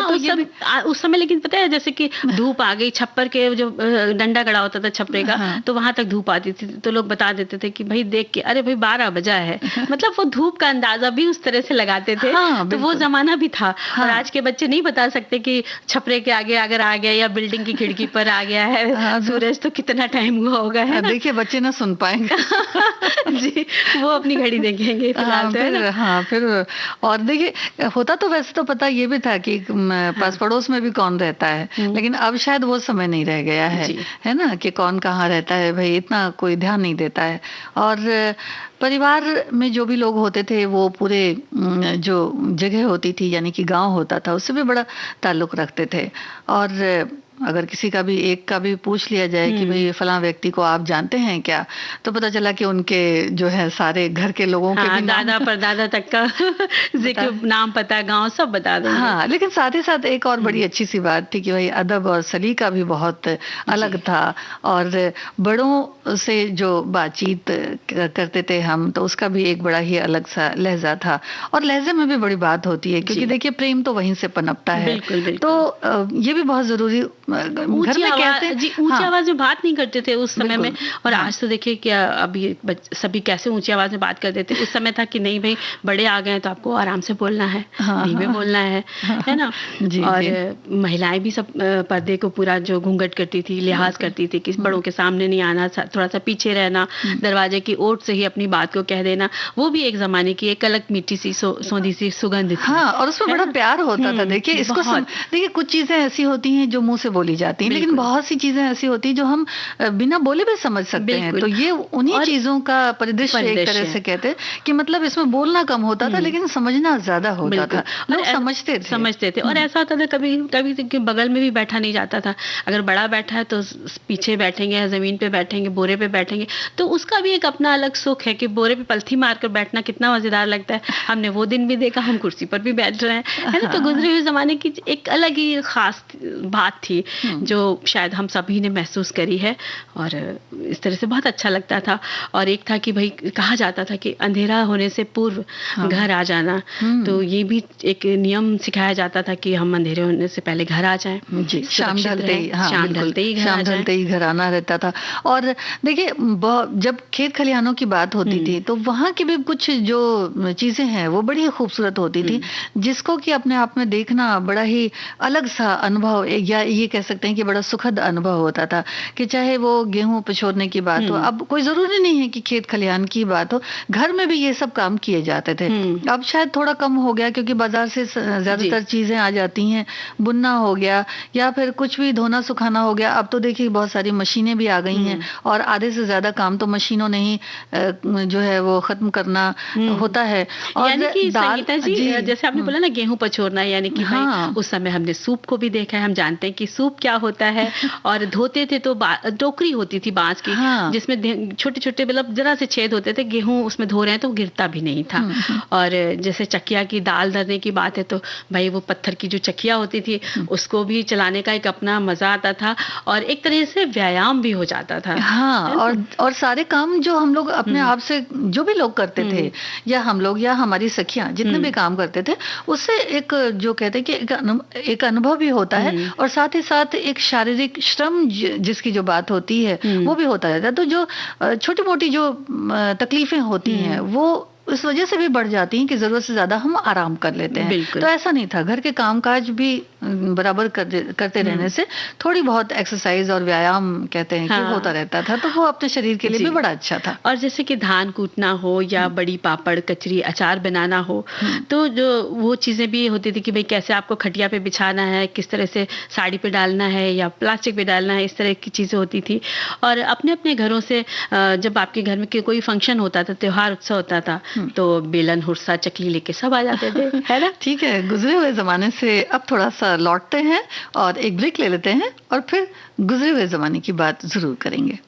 उस समय लेकिन पता है जैसे कि धूप आ गई, छप्पर के जो डंडा गड़ा होता था छपरे का, तो वहां तक धूप आती थी तो लोग बता देते थे कि भाई देख के अरे भाई 12 बजा है। मतलब वो धूप का अंदाजा भी उस तरह से लगाते थे। तो वो जमाना भी था। और आज के बच्चे नहीं बता सकते कि छपरे के आगे अगर आ गया या बिल्डिंग की खिड़की पर आ गया है सूरज तो कितना टाइम हुआ होगा, है ना। देखिए बच्चे ना सुन पाएंगे जी, वो अपनी घड़ी देखेंगे फिर और देखिए होता तो वैसे तो पता ये भी था कि पास पड़ोस में भी कौन रहता है, लेकिन अब शायद वो समय नहीं रह गया है ना, कि कौन कहाँ रहता है भाई इतना कोई ध्यान नहीं देता है। और परिवार में जो भी लोग होते थे वो पूरे जो जगह होती थी यानी कि गांव होता था उससे भी बड़ा ताल्लुक रखते थे। और अगर किसी का भी एक का भी पूछ लिया जाए कि भाई फलां व्यक्ति को आप जानते हैं क्या, तो पता चला कि उनके जो है सारे घर के लोगों के भी दादा परदादा तक का जिक्र, नाम पता, गांव सब बता देंगे। लेकिन साथ ही साथ एक और बड़ी अच्छी सी बात थी कि भाई अदब और सलीका भी बहुत अलग था। और बड़ों से जो बातचीत करते थे हम, तो उसका भी एक बड़ा ही अलग सा लहजा था। और लहजे में भी बड़ी बात होती है क्योंकि देखिए प्रेम तो वहीं से पनपता है। बिल्कुल। तो ये भी बहुत जरूरी। ऊंची आवाज में बात नहीं करते थे उस समय में। और आज तो देखिए क्या अभी सभी कैसे ऊंची आवाज में बात करते थे। उस समय था कि नहीं भाई बड़े आ गए तो आपको आराम से बोलना है, धीमे बोलना है ना। और महिलाएं भी सब पर्दे को पूरा जो घूंघट करती थी, लिहाज करती थी कि बड़ों के सामने नहीं आना, थोड़ा सा पीछे रहना, दरवाजे की ओट से ही अपनी बात को कह देना। वो भी एक जमाने की एक अलग मीठी सी सौंधी सी सुगंध थी। और उसमें बड़ा प्यार होता था। देखिए इसको देखिए कुछ चीजें ऐसी होती हैं जो मुंह से बोली जाती हैं, लेकिन बिल्कुल। बहुत सी चीजें ऐसी होती हैं जो हम बिना बोले भी समझ सकते हैं। बिल्कुल। तो ये उन्हीं और चीजों का परिदृश्य एक तरह परिदृश्य। से कहते हैं कि मतलब इसमें बोलना कम होता था लेकिन समझना ज्यादा होता बिल्कुल। था, और लोग समझते थे। और ऐसा होता था कभी कभी तो कि बगल में भी बैठा नहीं जाता था। अगर बड़ा बैठा है तो पीछे बैठेंगे या जमीन पे बैठेंगे, बोरे पे बैठेंगे, तो उसका भी एक अपना अलग सुख है कि बोरे पे पलथी मारकर बैठना कितना मजेदार लगता है। हमने वो दिन भी देखा, हम कुर्सी पर भी बैठ रहे हैं, है ना। तो गुजरे हुए जमाने की एक अलग ही खास बात थी जो शायद हम सभी ने महसूस करी है, और इस तरह से बहुत अच्छा लगता था। और एक था कि भाई कहा जाता था कि अंधेरा होने से पूर्व घर आ जाना, तो ये भी एक नियम सिखाया जाता था कि हम अंधेरे होने से पहले घर आ जाएं जी, शाम सुरक्षित ढलते ही, रहें, हाँ शाम बिल्कुल, ढलते ही घर आ शाम जाएं। ढलते ही घर आना रहता था। और देखिए जब खेत खलिहानों की बात होती थी तो वहाँ की भी कुछ जो चीजें हैं वो बड़ी ही खूबसूरत होती थी, जिसको कि अपने आप में देखना बड़ा ही अलग सा अनुभव, या ये कह सकते हैं कि बड़ा सुखद अनुभव होता था। कि चाहे वो गेहूं पछोरने की बात हो, अब कोई जरूरी नहीं है कि खेत खलिहान की बात हो, घर में भी ये सब काम किए जाते थे। अब शायद थोड़ा कम हो गया क्योंकि बाजार से ज्यादातर चीजें आ जाती हैं, बुनना हो गया या फिर कुछ भी धोना सुखाना हो गया। अब तो देखिए बहुत सारी मशीनें भी आ गई हैं और आधे से ज्यादा काम तो मशीनों ने ही जो है वो खत्म करना होता है। और यानी कि दाल, संगीता जी, जैसे आपने बोला ना गेहूं पछोरना, यानी कि भाई उस समय हमने सूप को भी देखा है, हम जानते हैं कि सूप क्या होता है। और धोते थे तो टोकरी होती थी बांस की, जिसमें छोटे छोटे मतलब जरा से छेद होते थे, गेहूं उसमें धो रहे हैं तो गिरता भी नहीं था। और जैसे चकिया की दाल दरने की बात है तो भाई वो पत्थर की जो चकिया होती थी उसको भी चलाने का एक अपना मजा आता था, और एक तरह से व्यायाम भी हो जाता था। हाँ, और सारे काम जो हम लोग अपने आप से जो भी लोग करते थे, या हम लोग या हमारी सखियां जितने भी काम करते थे, उससे एक जो कहते हैं कि एक अनुभव भी होता है, और साथ ही साथ एक शारीरिक श्रम जिसकी जो बात होती है वो भी होता रहता है। तो जो छोटी मोटी जो तकलीफें होती हैं वो इस वजह से भी बढ़ जाती हैं कि जरूरत से ज्यादा हम आराम कर लेते हैं। तो ऐसा नहीं था, घर के कामकाज भी बराबर करते रहने से थोड़ी बहुत एक्सरसाइज और व्यायाम कहते हैं कि होता रहता था, तो वो अपने शरीर के लिए भी बड़ा अच्छा था। और जैसे कि धान कूटना हो या बड़ी पापड़ कचरी अचार बनाना हो, तो जो वो चीजें भी होती थी कि भाई कैसे आपको खटिया पे बिछाना है, किस तरह से साड़ी पे डालना है या प्लास्टिक पे डालना है, इस तरह की चीजें होती थी। और अपने अपने घरों से जब आपके घर में कोई फंक्शन होता था, त्योहार उत्सव होता था, तो बेलन हुरसा चकली लेके सब आ जाते थे, है ना। ठीक है, गुजरे हुए जमाने से अब थोड़ा सा लौटते हैं और एक ब्रेक ले लेते हैं और फिर गुजरे हुए जमाने की बात जरूर करेंगे।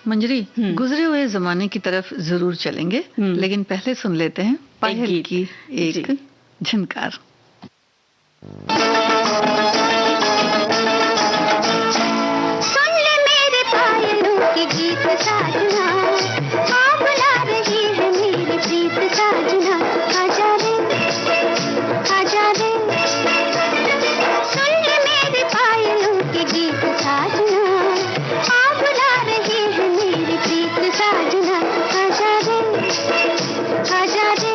मंजरी, गुजरे हुए जमाने की तरफ जरूर चलेंगे, लेकिन पहले सुन लेते हैं पायल की एक झनकार। सुन ले मेरे पायलों के गीत साजना, आ बुला रही है मेरी प्रीत साजना, आजा रे आजा रे। सुन ले मेरे पायलों के गीत साजना, आ बुला रही है मेरी प्रीत साजना, आजा रे आजा रे।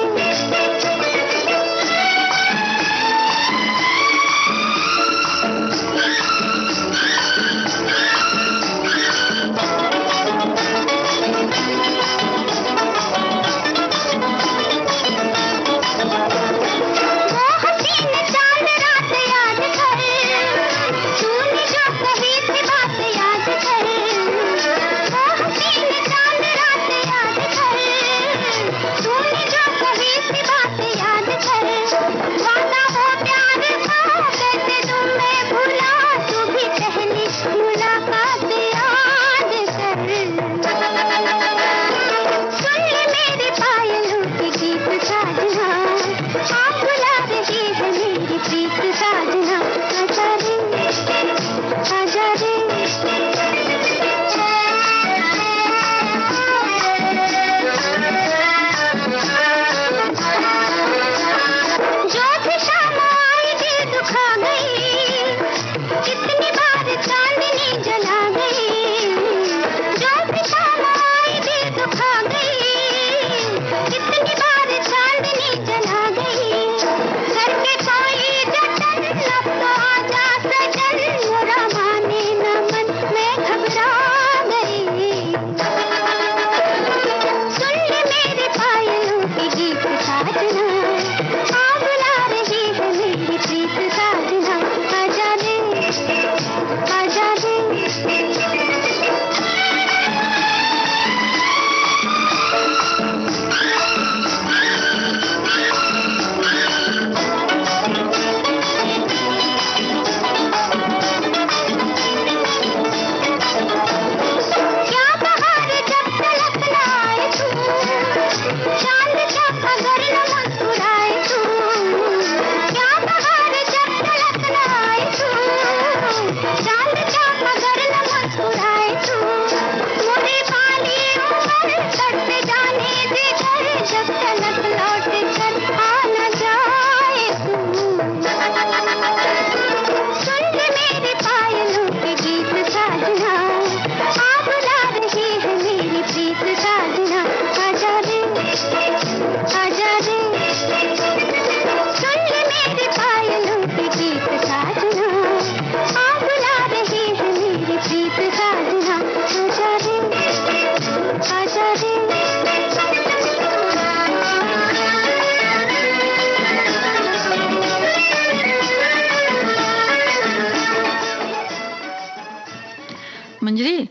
साजना, आ बुला रही है मेरी प्रीत साजना, आजा रे आजा रे। क्या बहार जब तलक लाए तू, चांद का अगर न मुस्कुराए तू, क्या बहार जब तलक लाए तू, चांद का अगर न मुस्कुराए तू, मुझे पाली उम्र करते जाने दे घर, जब तलक लौट कर आ न जाए तू। सुन ले मेरे पायलों के गीत साजना, आ बुला रही है मेरी प्रीत साजना, आजा रे आजा रे। सुन ले मेरे पायलों के गीत साजना, आ बुला रही है मेरी प्रीत साजना, आजा रे आजा रे। मंजरी,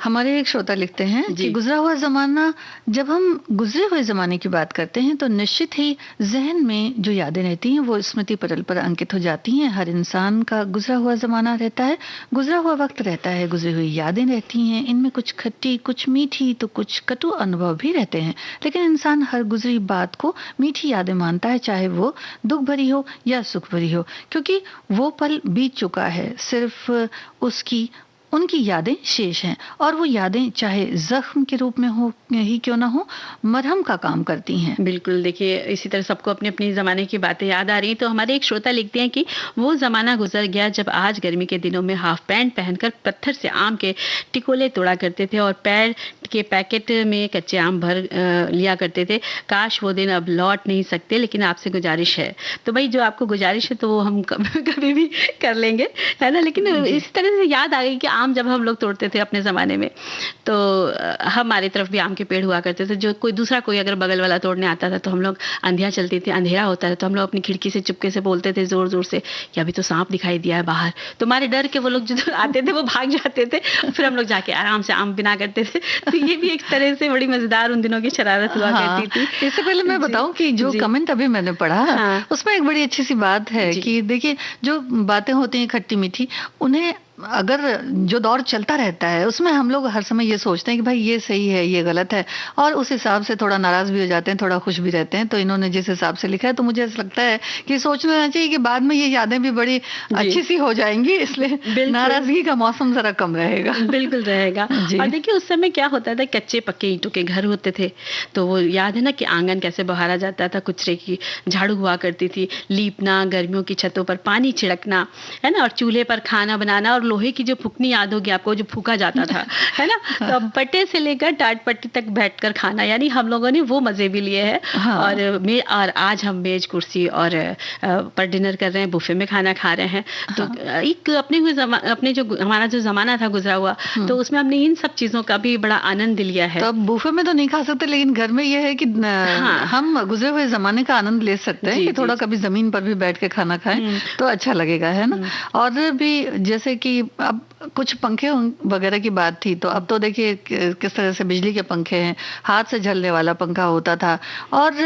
हमारे एक श्रोता लिखते हैं जी। कि गुजरा हुआ जमाना, जब हम गुजरे हुए जमाने की बात करते हैं तो निश्चित ही जहन में जो यादें रहती हैं वो स्मृति पटल पर अंकित हो जाती हैं। हर इंसान का गुजरा हुआ जमाना रहता है, गुजरा हुआ वक्त रहता है, गुजरी हुई यादें रहती हैं। इनमें कुछ खट्टी, कुछ मीठी, तो कुछ कटु अनुभव भी रहते हैं, लेकिन इंसान हर गुजरी बात को मीठी यादें मानता है, चाहे वो दुख भरी हो या सुख भरी हो, क्योंकि वो पल बीत चुका है। सिर्फ उनकी यादें शेष हैं, और वो यादें चाहे जख्म के रूप में हो ही क्यों ना हो, मरहम का काम करती हैं। बिल्कुल, देखिए इसी तरह सबको अपने अपने ज़माने की बातें याद आ रही हैं। तो हमारे एक श्रोता लिखते हैं कि वो ज़माना गुजर गया जब आज गर्मी के दिनों में हाफ पैंट पहनकर पत्थर से आम के टिकोले तोड़ा करते थे और पैर के पैकेट में कच्चे आम भर लिया करते थे। काश वो दिन अब लौट नहीं सकते, लेकिन आपसे गुजारिश है। तो भाई जो आपको गुजारिश है तो वो हम कभी भी कर लेंगे, है ना। लेकिन इस तरह से याद आ गई कि आम जब हम लोग तोड़ते थे अपने ज़माने में, तो हमारी तरफ भी आम के पेड़ हुआ करते थे। जो कोई अगर बगल वाला तोड़ने आता था तो हम लोग, अंधिया चलती थी, अंधेरा होता था, तो हम लोग अपनी खिड़की से चुपके से बोलते थे जोर जोर से कि अभी तो सांप दिखाई दिया है बाहर। तो हमारे डर के वो लोग जो आते थे वो भाग जाते थे, फिर हम लोग जाके आराम से आम बिना करते थे। तो ये भी एक तरह से बड़ी मजेदार उन दिनों की शरारत हुआ करती थी। इससे पहले मैं बताऊं कि जो कमेंट अभी मैंने पढ़ा, उसमें एक बड़ी अच्छी सी बात है कि देखिए, जो बातें होती हैं खट्टी मीठी, उन्हें अगर जो दौर चलता रहता है उसमें हम लोग हर समय ये सोचते हैं कि भाई ये सही है, ये गलत है, और उस हिसाब से थोड़ा नाराज भी हो जाते हैं, थोड़ा खुश भी रहते हैं। तो इन्होंने जिस हिसाब से लिखा है, तो मुझे ऐसा लगता है कि सोचना चाहिए कि बाद में ये यादें भी बड़ी अच्छी सी हो जाएंगी, इसलिए नाराजगी का मौसम जरा कम रहेगा। बिल्कुल रहेगा। और देखिए उस समय क्या होता था, कच्चे पक्के ईंटों के घर होते थे, तो वो याद है ना कि आंगन कैसे बहारा जाता था, कुचरे की झाड़ू हुआ करती थी, लीपना, गर्मियों की छतों पर पानी छिड़कना, है ना, और चूल्हे पर खाना बनाना, और लोहे की जो फूकनी याद होगी आपको, जो फूका जाता था, है ना। तो पट्टे से लेकर टाट पट्टी तक बैठकर खाना, यानी हम लोगों ने वो मजे भी लिए हैं। और आज हम मेज कुर्सी और पर डिनर कर रहे हैं, बुफे में खाना खा रहे हैं। तो एक अपने जो हमारा जो जमाना था गुजरा हुआ, तो उसमें हमने इन सब चीजों का भी बड़ा आनंद लिया है। तो बुफे में तो नहीं खा सकते, लेकिन घर में ये है कि हम गुजरे हुए जमाने का आनंद ले सकते हैं, कि थोड़ा कभी जमीन पर भी बैठ के खाना खाएं तो अच्छा लगेगा, है ना। और भी जैसे कि अब कुछ पंखे वगैरह की बात थी, तो अब तो देखिए किस तरह से बिजली के पंखे हैं, हाथ से झलने वाला पंखा होता था, और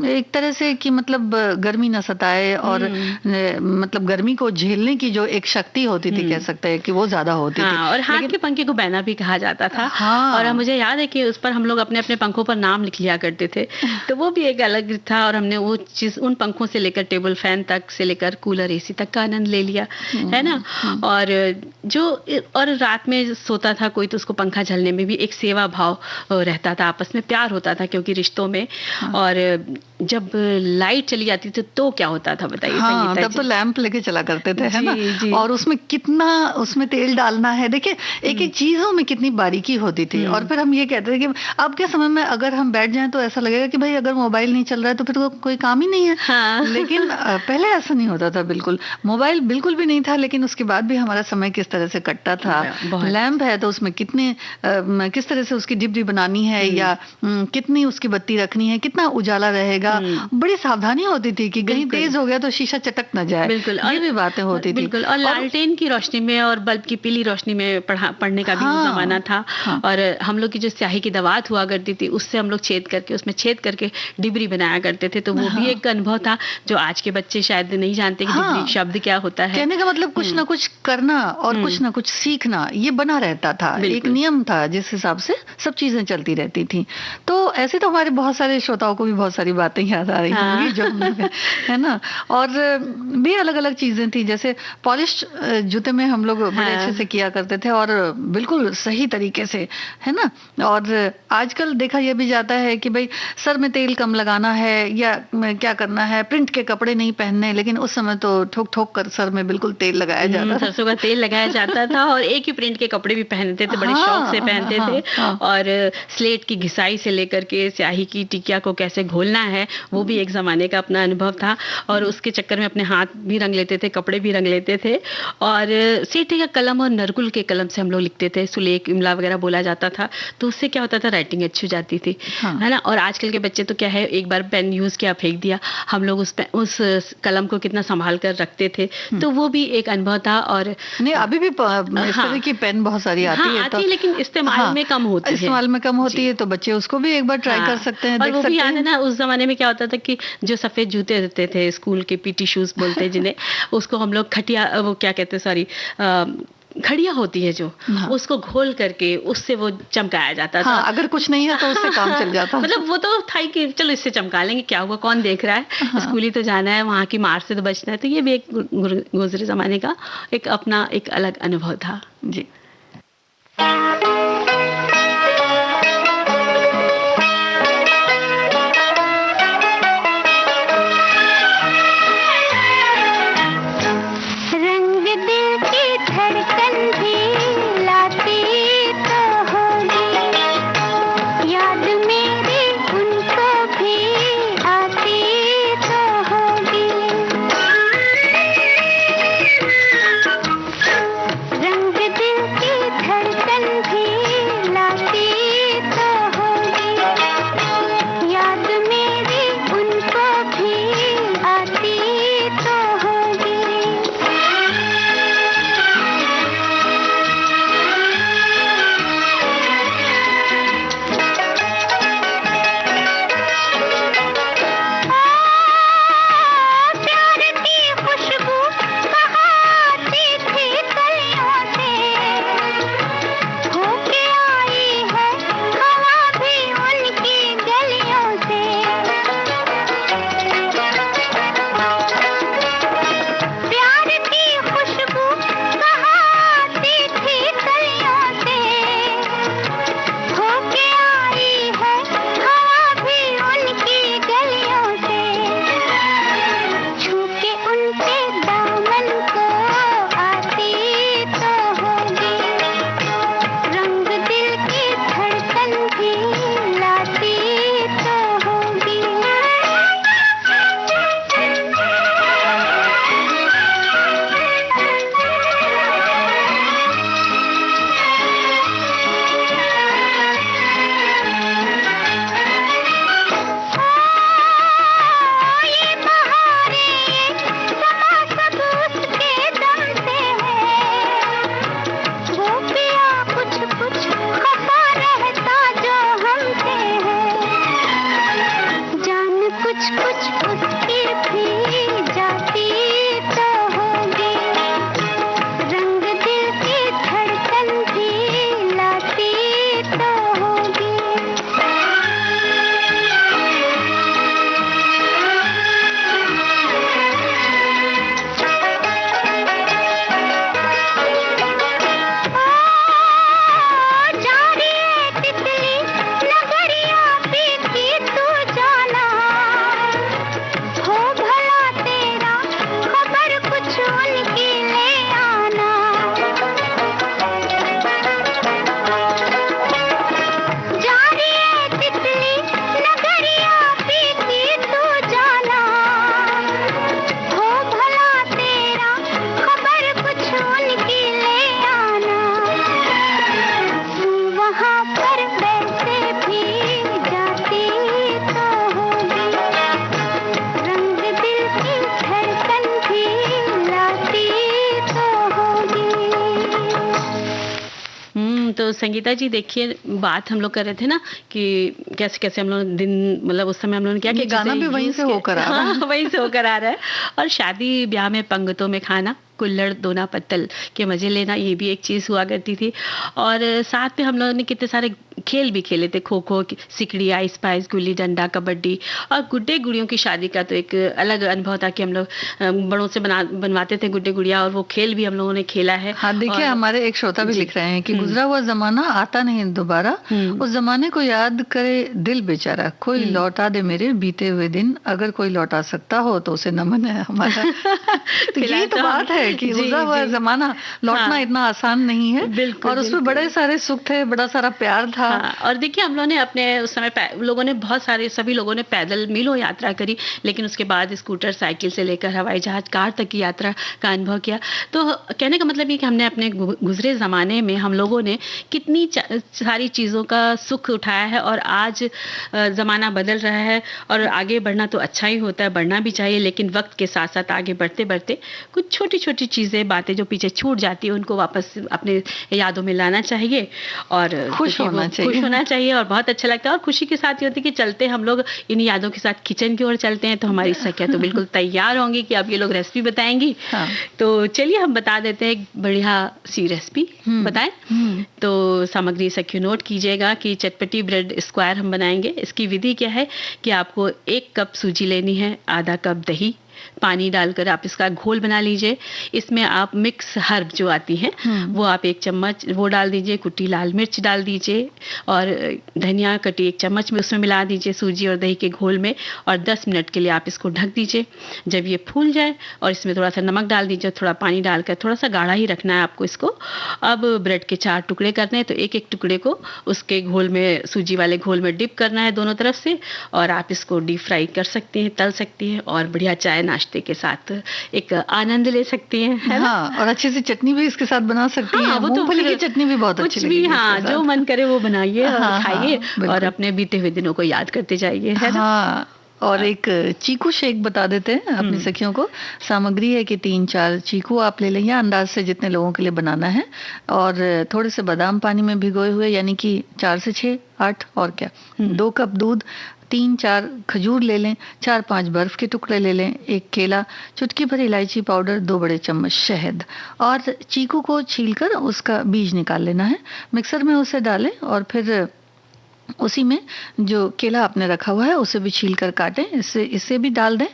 एक तरह से कि मतलब गर्मी न सताए, और मतलब गर्मी को झेलने की जो एक शक्ति होती थी, कह सकते हैं कि वो ज्यादा होती थी। और हाथ के पंखे को बैना भी कहा जाता था। और मुझे याद है कि उस पर हम लोग अपने अपने पंखों पर नाम लिख लिया करते थे, तो वो भी एक अलग था। और हमने वो चीज, उन पंखों से लेकर टेबल फैन तक से लेकर कूलर एसी तक का आनंद ले लिया, है ना। और रात में सोता था कोई, तो उसको पंखा झलने में भी एक सेवा भाव रहता था, आपस में प्यार होता था, क्योंकि रिश्तों में। और जब लाइट चली जाती थी तो क्या होता था बताइए। तब तो लैंप लेके चला करते थे, है ना। और उसमें कितना उसमें तेल डालना है, देखिए एक एक चीजों में कितनी बारीकी होती थी। और फिर हम ये कहते थे कि अब के समय में अगर हम बैठ जाएं तो ऐसा लगेगा कि भाई अगर मोबाइल नहीं चल रहा है तो फिर तो कोई काम ही नहीं है। लेकिन पहले ऐसा नहीं होता था, बिल्कुल मोबाइल बिल्कुल भी नहीं था, लेकिन उसके बाद भी हमारा समय किस तरह से कटता था, बहुत। लैंप है तो उसमें कितने किस तरह से उसकी डिप बनानी है या कितनी उसकी बत्ती रखनी है, कितना उजाला रहेगा, बड़ी सावधानी होती थी कि कहीं तेज हो गया तो शीशा चटक न जाए। बिल्कुल, ये भी बातें होती थी। बिल्कुल, और लालटेन की रोशनी में और बल्ब की पीली रोशनी में पढ़ने का भी जमाना था। और हम लोग की जो स्याही की दवात हुआ करती थी उससे हम लोग उसमें छेद करके डिबरी बनाया करते थे, तो वो भी एक अनुभव था जो आज के बच्चे शायद नहीं जानते कि डिबरी शब्द क्या होता है। कहने का मतलब कुछ ना कुछ करना और कुछ ना कुछ सीखना, ये बना रहता था, एक नियम था जिस हिसाब से सब चीजें चलती रहती थी। तो ऐसे तो हमारे बहुत सारे श्रोताओं को भी बहुत सारी बातें याद आ रही होंगी जो है ना। और भी अलग अलग चीजें थी, जैसे पॉलिश जूते में हम लोग बड़े अच्छे से किया करते थे और बिल्कुल सही तरीके से, है ना। और आजकल देखा यह भी जाता है कि भाई सर में तेल कम लगाना है या क्या करना है, प्रिंट के कपड़े नहीं पहनने, लेकिन उस समय तो ठोक ठोक कर सर में बिल्कुल तेल लगाया जाता था, सरसों का तेल लगाया जाता था और एक ही प्रिंट के कपड़े भी पहनते थे, बड़े शौक से पहनते थे। और स्लेट की घिसाई से लेकर के स्याही की टिकिया को कैसे घोलना है वो भी एक जमाने का अपना अनुभव था। और उसके चक्कर में अपने हाथ भी रंग लेते थे, कपड़े भी रंग लेते थे। और सेठे का कलम और नरकुल के कलम से हम लोग लिखते थे, सुलेख इमला वगैरह बोला जाता था, तो उससे क्या होता था राइटिंग अच्छी हो जाती थी, है ना। और आजकल के बच्चे तो क्या है, एक बार पेन यूज किया फेंक दिया, हम लोग उस कलम को कितना संभाल कर रखते थे, तो वो भी एक अनुभव था। और नहीं अभी भी इस तरह की पेन बहुत सारी आती है, आती है, लेकिन इस्तेमाल में कम होती है, इस्तेमाल में कम होती है, तो बच्चे उसको भी एक बार ट्राई कर सकते हैं। और वो भी याद है ना, उस जमाने में क्या होता था कि जो सफेद जूते देते थे, स्कूल के पीटी शूज बोलते हैं जिन्हें, उसको हम लोग खटिया, वो क्या कहते हैं, सॉरी, खड़िया होती है जो, उसको घोल करके उससे वो चमकाया जाता था। अगर कुछ नहीं है तो उससे काम चल जाता। मतलब वो तो था कि चलो इससे चमका लेंगे, क्या हुआ, कौन देख रहा है, स्कूल ही तो जाना है, वहां की मार से तो बचना है। तो ये भी एक गुजरे जमाने का एक अपना एक अलग अनुभव था जी। तो संगीता जी देखिए, बात हम लोग कर रहे थे ना कि कैसे कैसे हम लोग दिन, मतलब उस समय हम लोगों ने क्या ये क्या गाना चीज़ें भी वहीं यूज़ से किए। होकर आ रहा है। हाँ, वहीं से होकर आ रहा है। और शादी ब्याह में पंगतों में खाना, कुल्हड़ दोना पत्तल के मजे लेना, ये भी एक चीज़ हुआ करती थी। और साथ में हम लोगों ने कितने सारे खेल भी खेले थे, खो खो, सिकड़ी, आइस पाइस, गुल्ली डंडा, कबड्डी। और गुड्डे गुड़ियों की शादी का तो एक अलग अनुभव था कि हम लोग बड़ों से बनवाते थे गुड्डे गुड़िया, और वो खेल भी हम लोगों ने खेला है। हाँ देखिए, और हमारे एक श्रोता भी जी। लिख रहे हैं कि गुजरा हुआ जमाना आता नहीं दोबारा, उस जमाने को याद करे दिल बेचारा, कोई लौटा दे मेरे बीते हुए दिन, अगर कोई लौटा सकता हो तो उसे नमन है हमारा। तो यही फिलहाल तो तो बात है कि जी, गुजरा हुआ जी। जमाना लौटना हाँ, इतना आसान नहीं है, बिल्कुल और उसमें बिल्कुल। बड़े सारे सुख थे, बड़ा सारा प्यार था। हाँ, और देखिए हम लोगों ने अपने उस समय लोगों ने बहुत सारे, सभी लोगों ने पैदल मीलों यात्रा करी, लेकिन उसके बाद स्कूटर, साइकिल से लेकर हवाई जहाज, कार तक की यात्रा का अनुभव किया। तो कहने का मतलब ये कि हमने अपने गुजरे ज़माने में हम लोगों ने कितनी सारी चीज़ों का सुख उठाया है, और आज ज़माना बदल रहा है, और आगे बढ़ना तो अच्छा ही होता है, बढ़ना भी चाहिए, लेकिन वक्त के साथ साथ आगे बढ़ते बढ़ते कुछ छोटी छोटी चीज़ें, बातें जो पीछे छूट जाती है, उनको वापस अपने यादों में लाना चाहिए, और खुश होना चाहिए। खुश होना चाहिए। और बहुत अच्छा लगता है, और खुशी के साथ ये होती है कि चलते हम लोग इन यादों के साथ किचन की ओर चलते हैं, तो हमारी सखियां तो बिल्कुल तैयार होंगी कि अब ये लोग रेसिपी बताएंगी। हाँ। तो चलिए हम बता देते हैं एक बढ़िया सी रेसिपी, बताएं। तो सामग्री सखियों नोट कीजिएगा कि चटपटी ब्रेड स्क्वायर हम बनाएंगे। इसकी विधि क्या है कि आपको 1 कप सूजी लेनी है, आधा कप दही, पानी डालकर आप इसका घोल बना लीजिए। इसमें आप मिक्स हर्ब जो आती हैं वो आप 1 चम्मच वो डाल दीजिए, कुटी लाल मिर्च डाल दीजिए, और धनिया कटी 1 चम्मच में उसमें मिला दीजिए सूजी और दही के घोल में, और 10 मिनट के लिए आप इसको ढक दीजिए। जब ये फूल जाए और इसमें थोड़ा सा नमक डाल दीजिए, थोड़ा पानी डालकर थोड़ा सा गाढ़ा ही रखना है आपको इसको। अब ब्रेड के 4 टुकड़े करने हैं, तो एक एक टुकड़े को उसके घोल में, सूजी वाले घोल में डिप करना है दोनों तरफ से, और आप इसको डीप फ्राई कर सकती हैं, तल सकती हैं, और बढ़िया चाय नाश्ते के साथ एक आनंद ले सकती हैं, है ना? हाँ, और अच्छी सी चटनी भी इसके साथ बना सकती हैं। वो तो मूंगफली की फिर चटनी भी बहुत कुछ अच्छी भी, लगेगी हाँ, इसके जो साथ। मन करे वो बनाइए और हाँ, खाइए, हाँ, और बिल्कुल। अपने बीते हुए दिनों को याद करते जाइए, है ना? हाँ, और एक चीकू शेक बता देते हैं अपनी सखियों को। सामग्री है कि 3-4 चीकू आप ले लें, या अंदाज से जितने लोगों के लिए बनाना है, और थोड़े से बादाम पानी में भिगोए हुए, यानी कि 4 से 6, 8, और क्या, 2 कप दूध, 3-4 खजूर ले लें, 4-5 बर्फ के टुकड़े ले लें, 1 केला, चुटकी भर इलायची पाउडर, 2 बड़े चम्मच शहद, और चीकू को छीलकर उसका बीज निकाल लेना है। मिक्सर में उसे डालें, और फिर उसी में जो केला आपने रखा हुआ है उसे भी छील कर काटें, इसे भी डाल दें,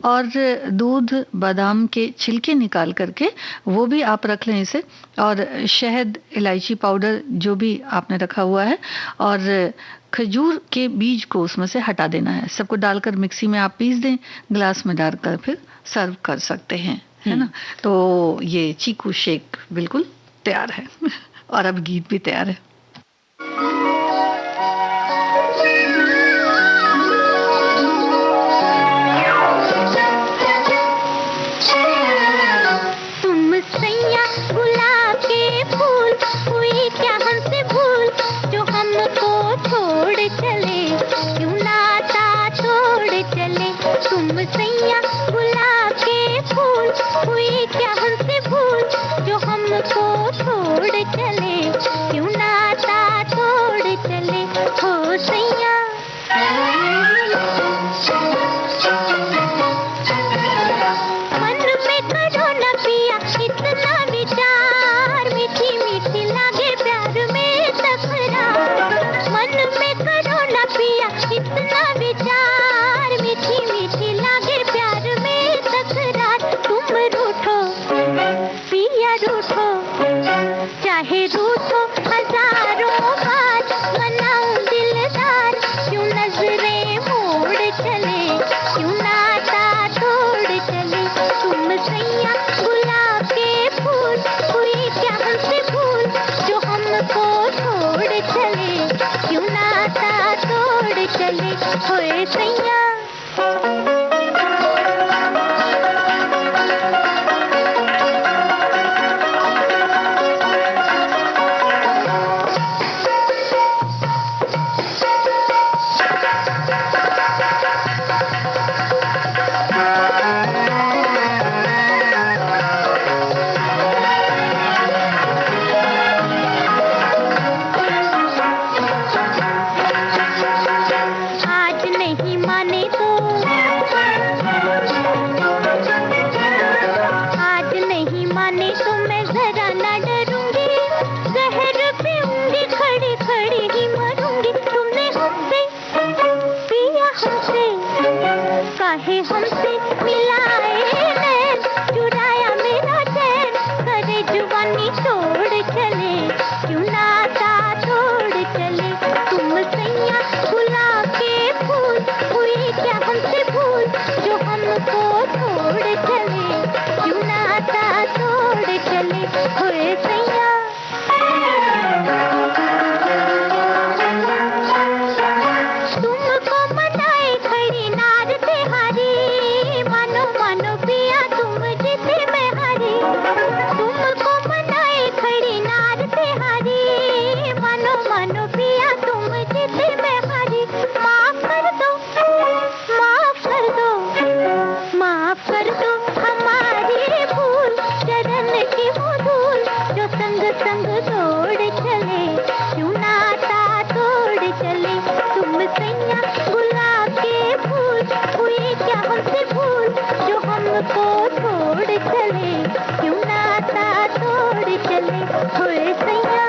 और दूध, बादाम के छिलके निकाल करके वो भी आप रख लें इसे, और शहद, इलायची पाउडर जो भी आपने रखा हुआ है, और खजूर के बीज को उसमें से हटा देना है। सबको डालकर मिक्सी में आप पीस दें, ग्लास में डालकर फिर सर्व कर सकते हैं, है ना? तो ये चीकू शेक बिल्कुल तैयार है। और अब गीत भी तैयार है। तुम सैया गुलाब के फूल, हुई क्या हमसे भूल, जो हमको छोड़ चले, क्यों नाता छोड़ चले। तुम सैया गुलाब के फूल, हुई क्या हमसे भूल, जो हमको छोड़ चले, क्यों नाता छोड़ चले। हो सैया मन में करो न पिया इतना विचार, मीठी मीठी लागे प्यार में तकरार। मन में करो न पिया इतना विचार, मीठी मीठी लागे प्यार में तकरार। तुम रूठो पिया रूठो, चाहे रूठो हजारों बार, मनाऊं दिलदार, क्यों नजरें मोड़ चले, क्यों नाता तोड़ चले। तुम सैया गुलाब के फूल, हुई क्या हमसे भूल, जो हमको छोड़ चले, क्यों नाता तोड़ चले। होए सैया से मिलाए नैन, चुराया मेरा चैन, करे जुबानी तोड़ चले, क्यों नाता तोड़ चले। तुम सैया गुलाब के फूल, हुई क्या हमसे भूल, जो हमको छोड़ चले, क्यों नाता तोड़ चले, होए सैया। तुमको मनाए खड़ी नार तिहारी, मानो मानो पिया तुम जीते मैं हारी। तुमको मनाए खड़ी नार तिहारी, मानो मानो पिया तुम जीते मैं हारी। माफ कर दो, माफ कर दो, माफ कर दो हमारी भूल, चरण की वो धूल, जो संग संग दौड़ चले, क्यों नाता तोड़ चले। तुम सैया गुलाब के फूल, हुई क्या हमसे भूल, जो हमको छोड़ चले, क्यों नाता तोड़ चले, हुए सैया।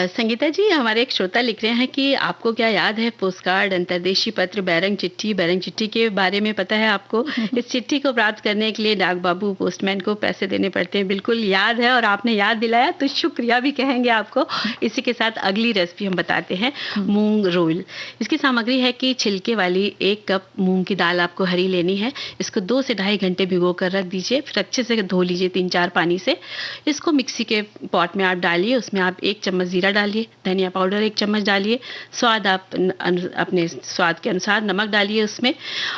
संगीता जी, हमारे एक श्रोता लिख रहे हैं कि आपको क्या याद है पोस्टकार्ड, अंतर्देशीय पत्र, बैरंग चिट्ठी के बारे में पता है आपको? इस चिट्ठी को प्राप्त करने के लिए डाक बाबू पोस्टमैन को पैसे देने पड़ते हैं। बिल्कुल याद है और आपने याद दिलाया तो शुक्रिया भी कहेंगे आपको। इसी के साथ अगली रेसिपी हम बताते हैं, मूंग रोल। इसकी सामग्री है कि छिलके वाली 1 कप मूंग की दाल आपको हरी लेनी है। इसको 2 से ढाई घंटे भिगो कर रख दीजिए, फिर अच्छे से धो लीजिए 3-4 पानी से। इसको मिक्सी के पॉट में आप डालिए, उसमें आप 1 चम्मच जीरा डालिए, धनिया पाउडर 1 चम्मच डालिए, स्वाद आप अपने स्वाद के अनुसार नमक डालिए उसमें,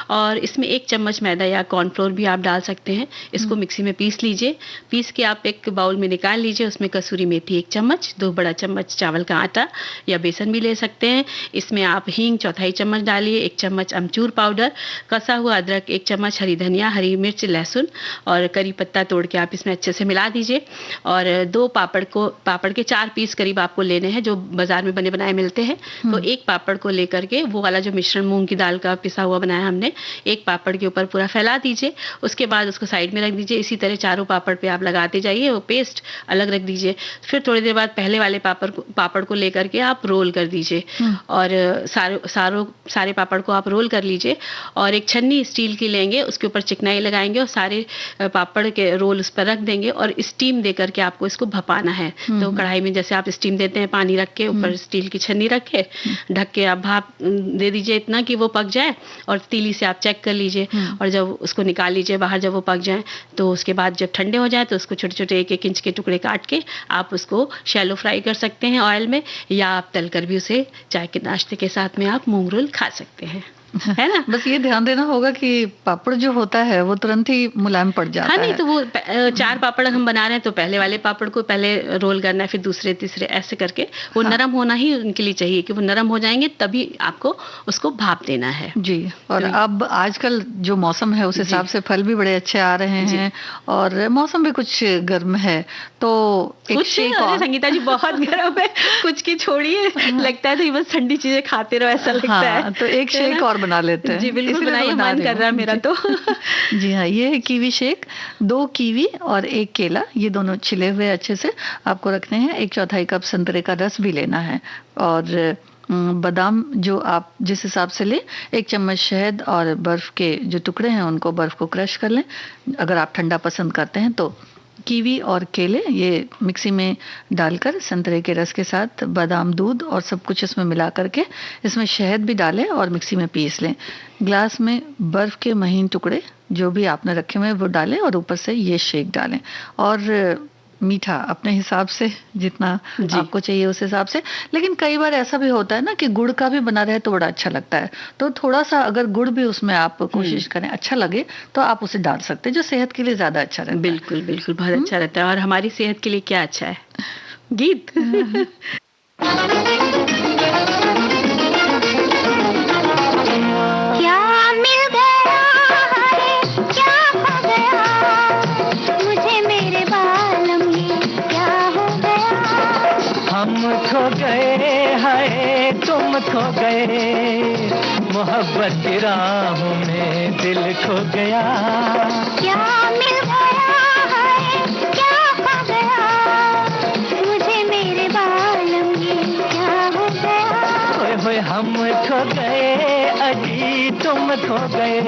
और इसमें 1 चम्मच मैदा या कॉर्नफ्लोर भी आप डाल सकते हैं। इसको मिक्सी में पीस लीजिए। पीस के आप एक बाउल में निकाल लीजिए, उसमें कसूरी मेथी 1 चम्मच, 2 बड़ा चम्मच चावल का आटा या बेसन भी ले सकते हैं। इसमें आप हींग 1/4 चम्मच डालिए, 1 चम्मच अमचूर पाउडर, कसा हुआ अदरक 1 चम्मच, हरी धनिया, हरी मिर्च, लहसुन और करी पत्ता तोड़ के आप इसमें अच्छे से मिला दीजिए। और 2 पापड़ के 4 पीस करीब आपको लेने हैं, जो बाजार में बने बनाए मिलते हैं। तो 1 पापड़ को लेकर के वो वाला जो मिश्रण मूंग की दाल का पिसा हुआ बनाया हमने, 1 पापड़ के ऊपर पूरा फैला दीजिए। उसके बाद उसको साइड में रख दीजिए। इसी तरह चारों पापड़ पे आप लगाते जाइए, वो पेस्ट अलग रख दीजिए। फिर थोड़ी देर बाद पहले वाले पापड़ को लेकर के आप रोल कर दीजिए, और सारे पापड़ को आप रोल कर लीजिए, और एक छन्नी स्टील की लेंगे, उसके ऊपर चिकनाई लगाएंगे और सारे पापड़ के रोल उस पर रख देंगे, और स्टीम दे करके आपको इसको भपाना है। तो कढ़ाई में जैसे आप स्टीम देते हैं, पानी रख के ऊपर स्टील की छन्नी रख के ढक के आप भाप दे दीजिए इतना कि वो पक जाए, और तीली से आप चेक कर लीजिए, और जब उसको निकाल लीजिए बाहर, जब वो पक जाए तो उसके बाद जब ठंडे हो जाए तो उसको छोटे छोटे 1-1 इंच के टुकड़े काट के आप उसको शैलो फ्राई कर सकते हैं ऑयल में, या आप तलकर भी उसे चाय के नाश्ते के साथ में आप मूंग रोल खा सकते हैं, है ना। बस ये ध्यान देना होगा कि पापड़ जो होता है वो तुरंत ही मुलायम पड़ जाता है। हाँ, नहीं तो वो 4 पापड़ हम बना रहे हैं तो पहले वाले पापड़ को पहले रोल करना है, फिर दूसरे तीसरे ऐसे करके वो नरम होना ही उनके लिए चाहिए, कि वो नरम हो जाएंगे तभी आपको उसको भाप देना है जी। और अब आजकल जो मौसम है उस हिसाब से फल भी बड़े अच्छे आ रहे हैं, और मौसम भी कुछ गर्म है, तो एक शेक और संगीता जी बहुत गर्म है, कुछ की छोड़िए, लगता है तो बस ठंडी चीजें खाते रहो ऐसा लगता है। तो एक शेक और बना लेते हैं। जी बिल्कुल बनाइए, मन कर रहा है मेरा तो। जी हाँ, ये है कीवी शेक। 2 कीवी और 1 केला, ये दोनों छिले हुए अच्छे से आपको रखने हैं। 1/4 कप संतरे का रस भी लेना है, और बादाम जो आप जिस हिसाब से लें, 1 चम्मच शहद और बर्फ के जो टुकड़े हैं उनको बर्फ को क्रश कर लें, अगर आप ठंडा पसंद करते हैं तो। कीवी और केले ये मिक्सी में डालकर संतरे के रस के साथ बादाम दूध और सब कुछ इसमें मिला करके इसमें शहद भी डालें और मिक्सी में पीस लें। ग्लास में बर्फ के महीन टुकड़े जो भी आपने रखे हुए वो डालें, और ऊपर से ये शेक डालें, और मीठा अपने हिसाब से जितना आपको चाहिए उस हिसाब से। लेकिन कई बार ऐसा भी होता है ना कि गुड़ का भी बना रहे तो बड़ा अच्छा लगता है, तो थोड़ा सा अगर गुड़ भी उसमें आप कोशिश करें, अच्छा लगे तो आप उसे डाल सकते हैं, जो सेहत के लिए ज्यादा अच्छा रहता है। बिल्कुल बिल्कुल, बहुत अच्छा रहता है। और हमारी सेहत के लिए क्या अच्छा है? गीत। हम खो गए हैं, तुम खो गए, मोहब्बत की राहों में दिल खो गया। क्या मिल गया है, क्या खो गया, मुझे मेरे बालम ये क्या हो गया। होए होए हम खो गए अजी, तुम खो गए,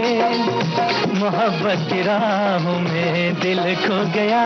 मोहब्बत की राहों में दिल खो गया।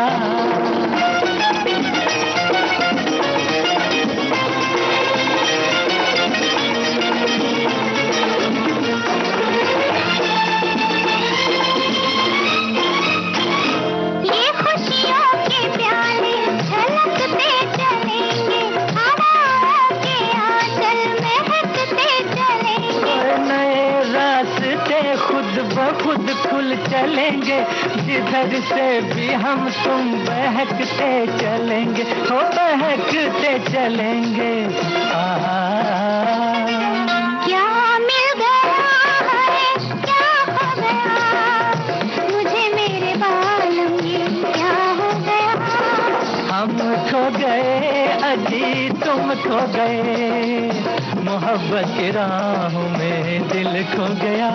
खुद खुल चलेंगे, जिधर से भी हम तुम बहकते चलेंगे, हो बहकते चलेंगे। क्या मिल गया है, क्या हो गया मुझे मेरे बालम, ये क्या हो गया। हम खो गए अजी तुम खो गए, मोहब्बत की राहों में दिल खो गया।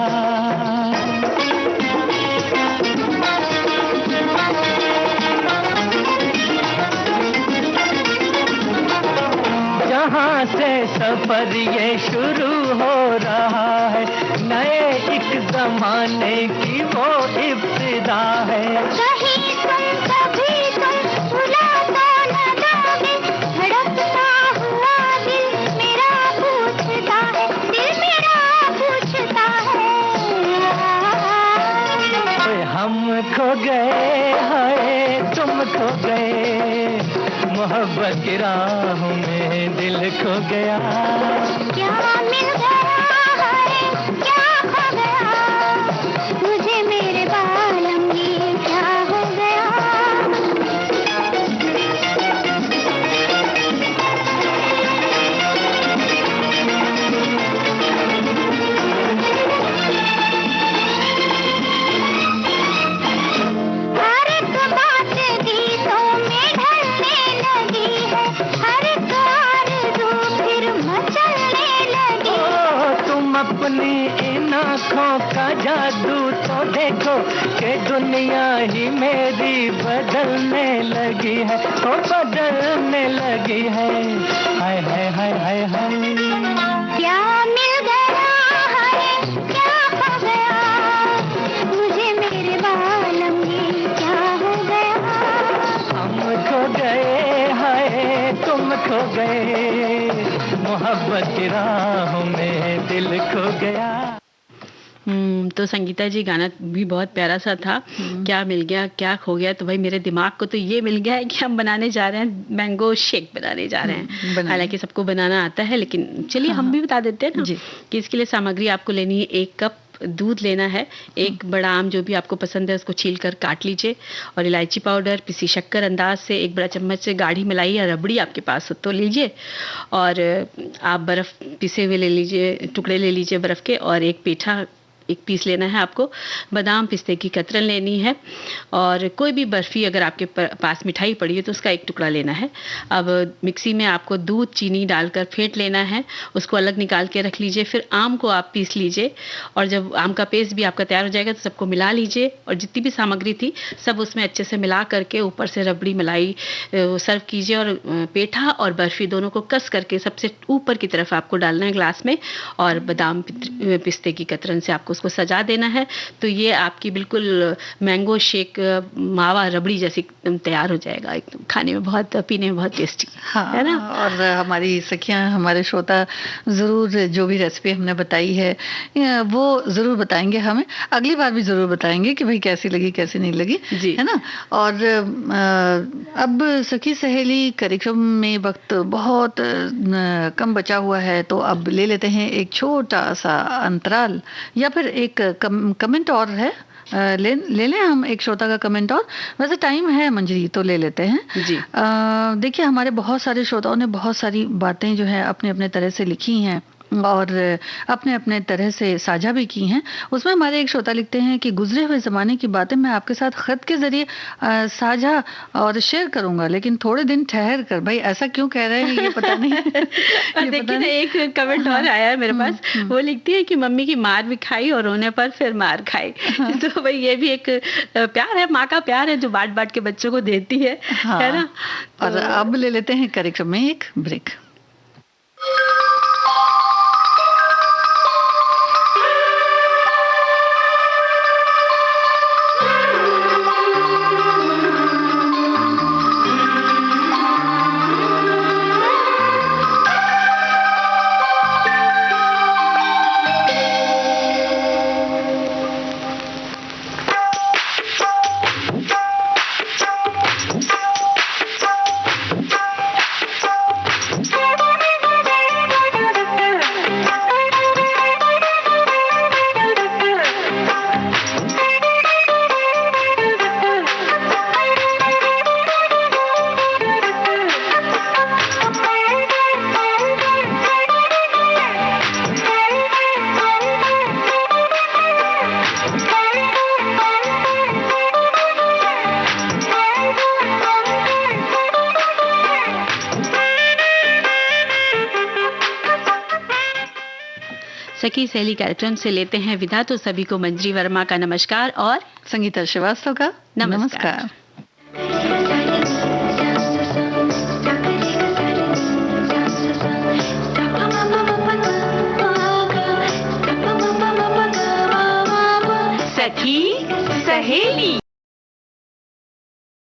जहाँ से सफर ये शुरू हो रहा है, नए एक जमाने की वो इब्तिदा है। कहीं तुम कभी तुम भुला तो न जाओगे, धड़कता हुआ दिल मेरा पूछता है, दिल मेरा पूछता है। हम खो गए हाय तुम खो गए, मोहब्बत की राहों में दिल खो गया। क्या मिल गया है, क्या खो गया मुझे मेरे बालम, ये क्या हो गया। हर एक बात गीतों में ढलने लगी है, हर एक आरज़ू फिर मचलने लगी। तुम अपनी इन आँखों का जादू तो देखो, कि दुनिया ही मेरी बदलने लगी है, ओ बदलने लगी है। हाय हाय हाय हाय हाय। क्या मिल गया है, क्या हो गया मुझे मेरे बालम, ये क्या हो गया। हम खो गए हाय तुम खो गए, मोहब्बत की राहों में दिल खो गया। तो संगीता जी गाना भी बहुत प्यारा सा था। क्या मिल गया क्या खो गया, तो भाई मेरे दिमाग को तो ये मिल गया है कि हम बनाने जा रहे हैं, मैंगो शेक बनाने जा रहे हैं। हालांकि सबको बनाना आता है, लेकिन चलिए हम भी बता देते हैं ना कि इसके लिए सामग्री आपको लेनी है। 1 कप दूध लेना है, 1 बड़ा आम जो भी आपको पसंद है उसको छील कर काट लीजिए, और इलायची पाउडर, पिसी शक्कर अंदाज से 1 बड़ा चम्मच से गाढ़ी मलाई या रबड़ी आपके पास हो तो लीजिए, और आप बर्फ़ पिसे हुए ले लीजिए, टुकड़े ले लीजिए बर्फ़ के, और 1 पेठा 1 पीस लेना है आपको। बादाम पिस्ते की कतरन लेनी है, और कोई भी बर्फ़ी अगर आपके पास मिठाई पड़ी है तो उसका 1 टुकड़ा लेना है। अब मिक्सी में आपको दूध चीनी डालकर फेंट लेना है, उसको अलग निकाल के रख लीजिए। फिर आम को आप पीस लीजिए, और जब आम का पेस्ट भी आपका तैयार हो जाएगा तो सबको मिला लीजिए, और जितनी भी सामग्री थी सब उसमें अच्छे से मिला करके ऊपर से रबड़ी मलाई सर्व कीजिए। और पेठा और बर्फ़ी दोनों को कस करके सबसे ऊपर की तरफ आपको डालना है ग्लास में, और बादाम पिस्ते की कतरन से आपको उसको सजा देना है। तो ये आपकी बिल्कुल मैंगो शेक मावा रबड़ी जैसी तैयार हो जाएगा, एकदम खाने में बहुत, पीने में बहुत टेस्टी, है ना। और हमारी सखियां, हमारे श्रोता ज़रूर जो भी रेसिपी हमने बताई है वो ज़रूर बताएंगे, हमें अगली बार भी ज़रूर बताएंगे कि भाई कैसी लगी कैसी नहीं लगी, है ना। और अब सखी सहेली कार्यक्रम में वक्त बहुत कम बचा हुआ है, तो अब ले लेते हैं एक छोटा सा अंतराल, या फिर एक कमेंट और है, ले लें हम एक श्रोता का कमेंट। और वैसे टाइम है मंजरी, तो ले लेते हैं जी। देखिए हमारे बहुत सारे श्रोताओं ने बहुत सारी बातें जो है अपने अपने तरह से लिखी हैं, और अपने अपने तरह से साझा भी की हैं। उसमें हमारे एक श्रोता लिखते हैं कि गुजरे हुए ज़माने की बातें मैं आपके साथ ख़त के ज़रिए साझा और शेयर करूंगा, लेकिन थोड़े दिन ठहर कर। भाई ऐसा क्यों कह रहे हैं ये पता नहीं। और देखिए ना एक कमेंट और आया है मेरे पास, वो लिखती है कि मम्मी की मार भी खाई और रोने पर फिर मार खाई। तो भाई ये भी एक प्यार है, माँ का प्यार है जो बांट बांट के बच्चों को देती है ना। और अब ले लेते हैं कार्यक्रम में एक ब्रेक। सखी सहेली कार्यक्रम से लेते हैं विदा। तो सभी को मंजरी वर्मा का नमस्कार और संगीता श्रीवास्तव का नमस्कार। सखी सहेली।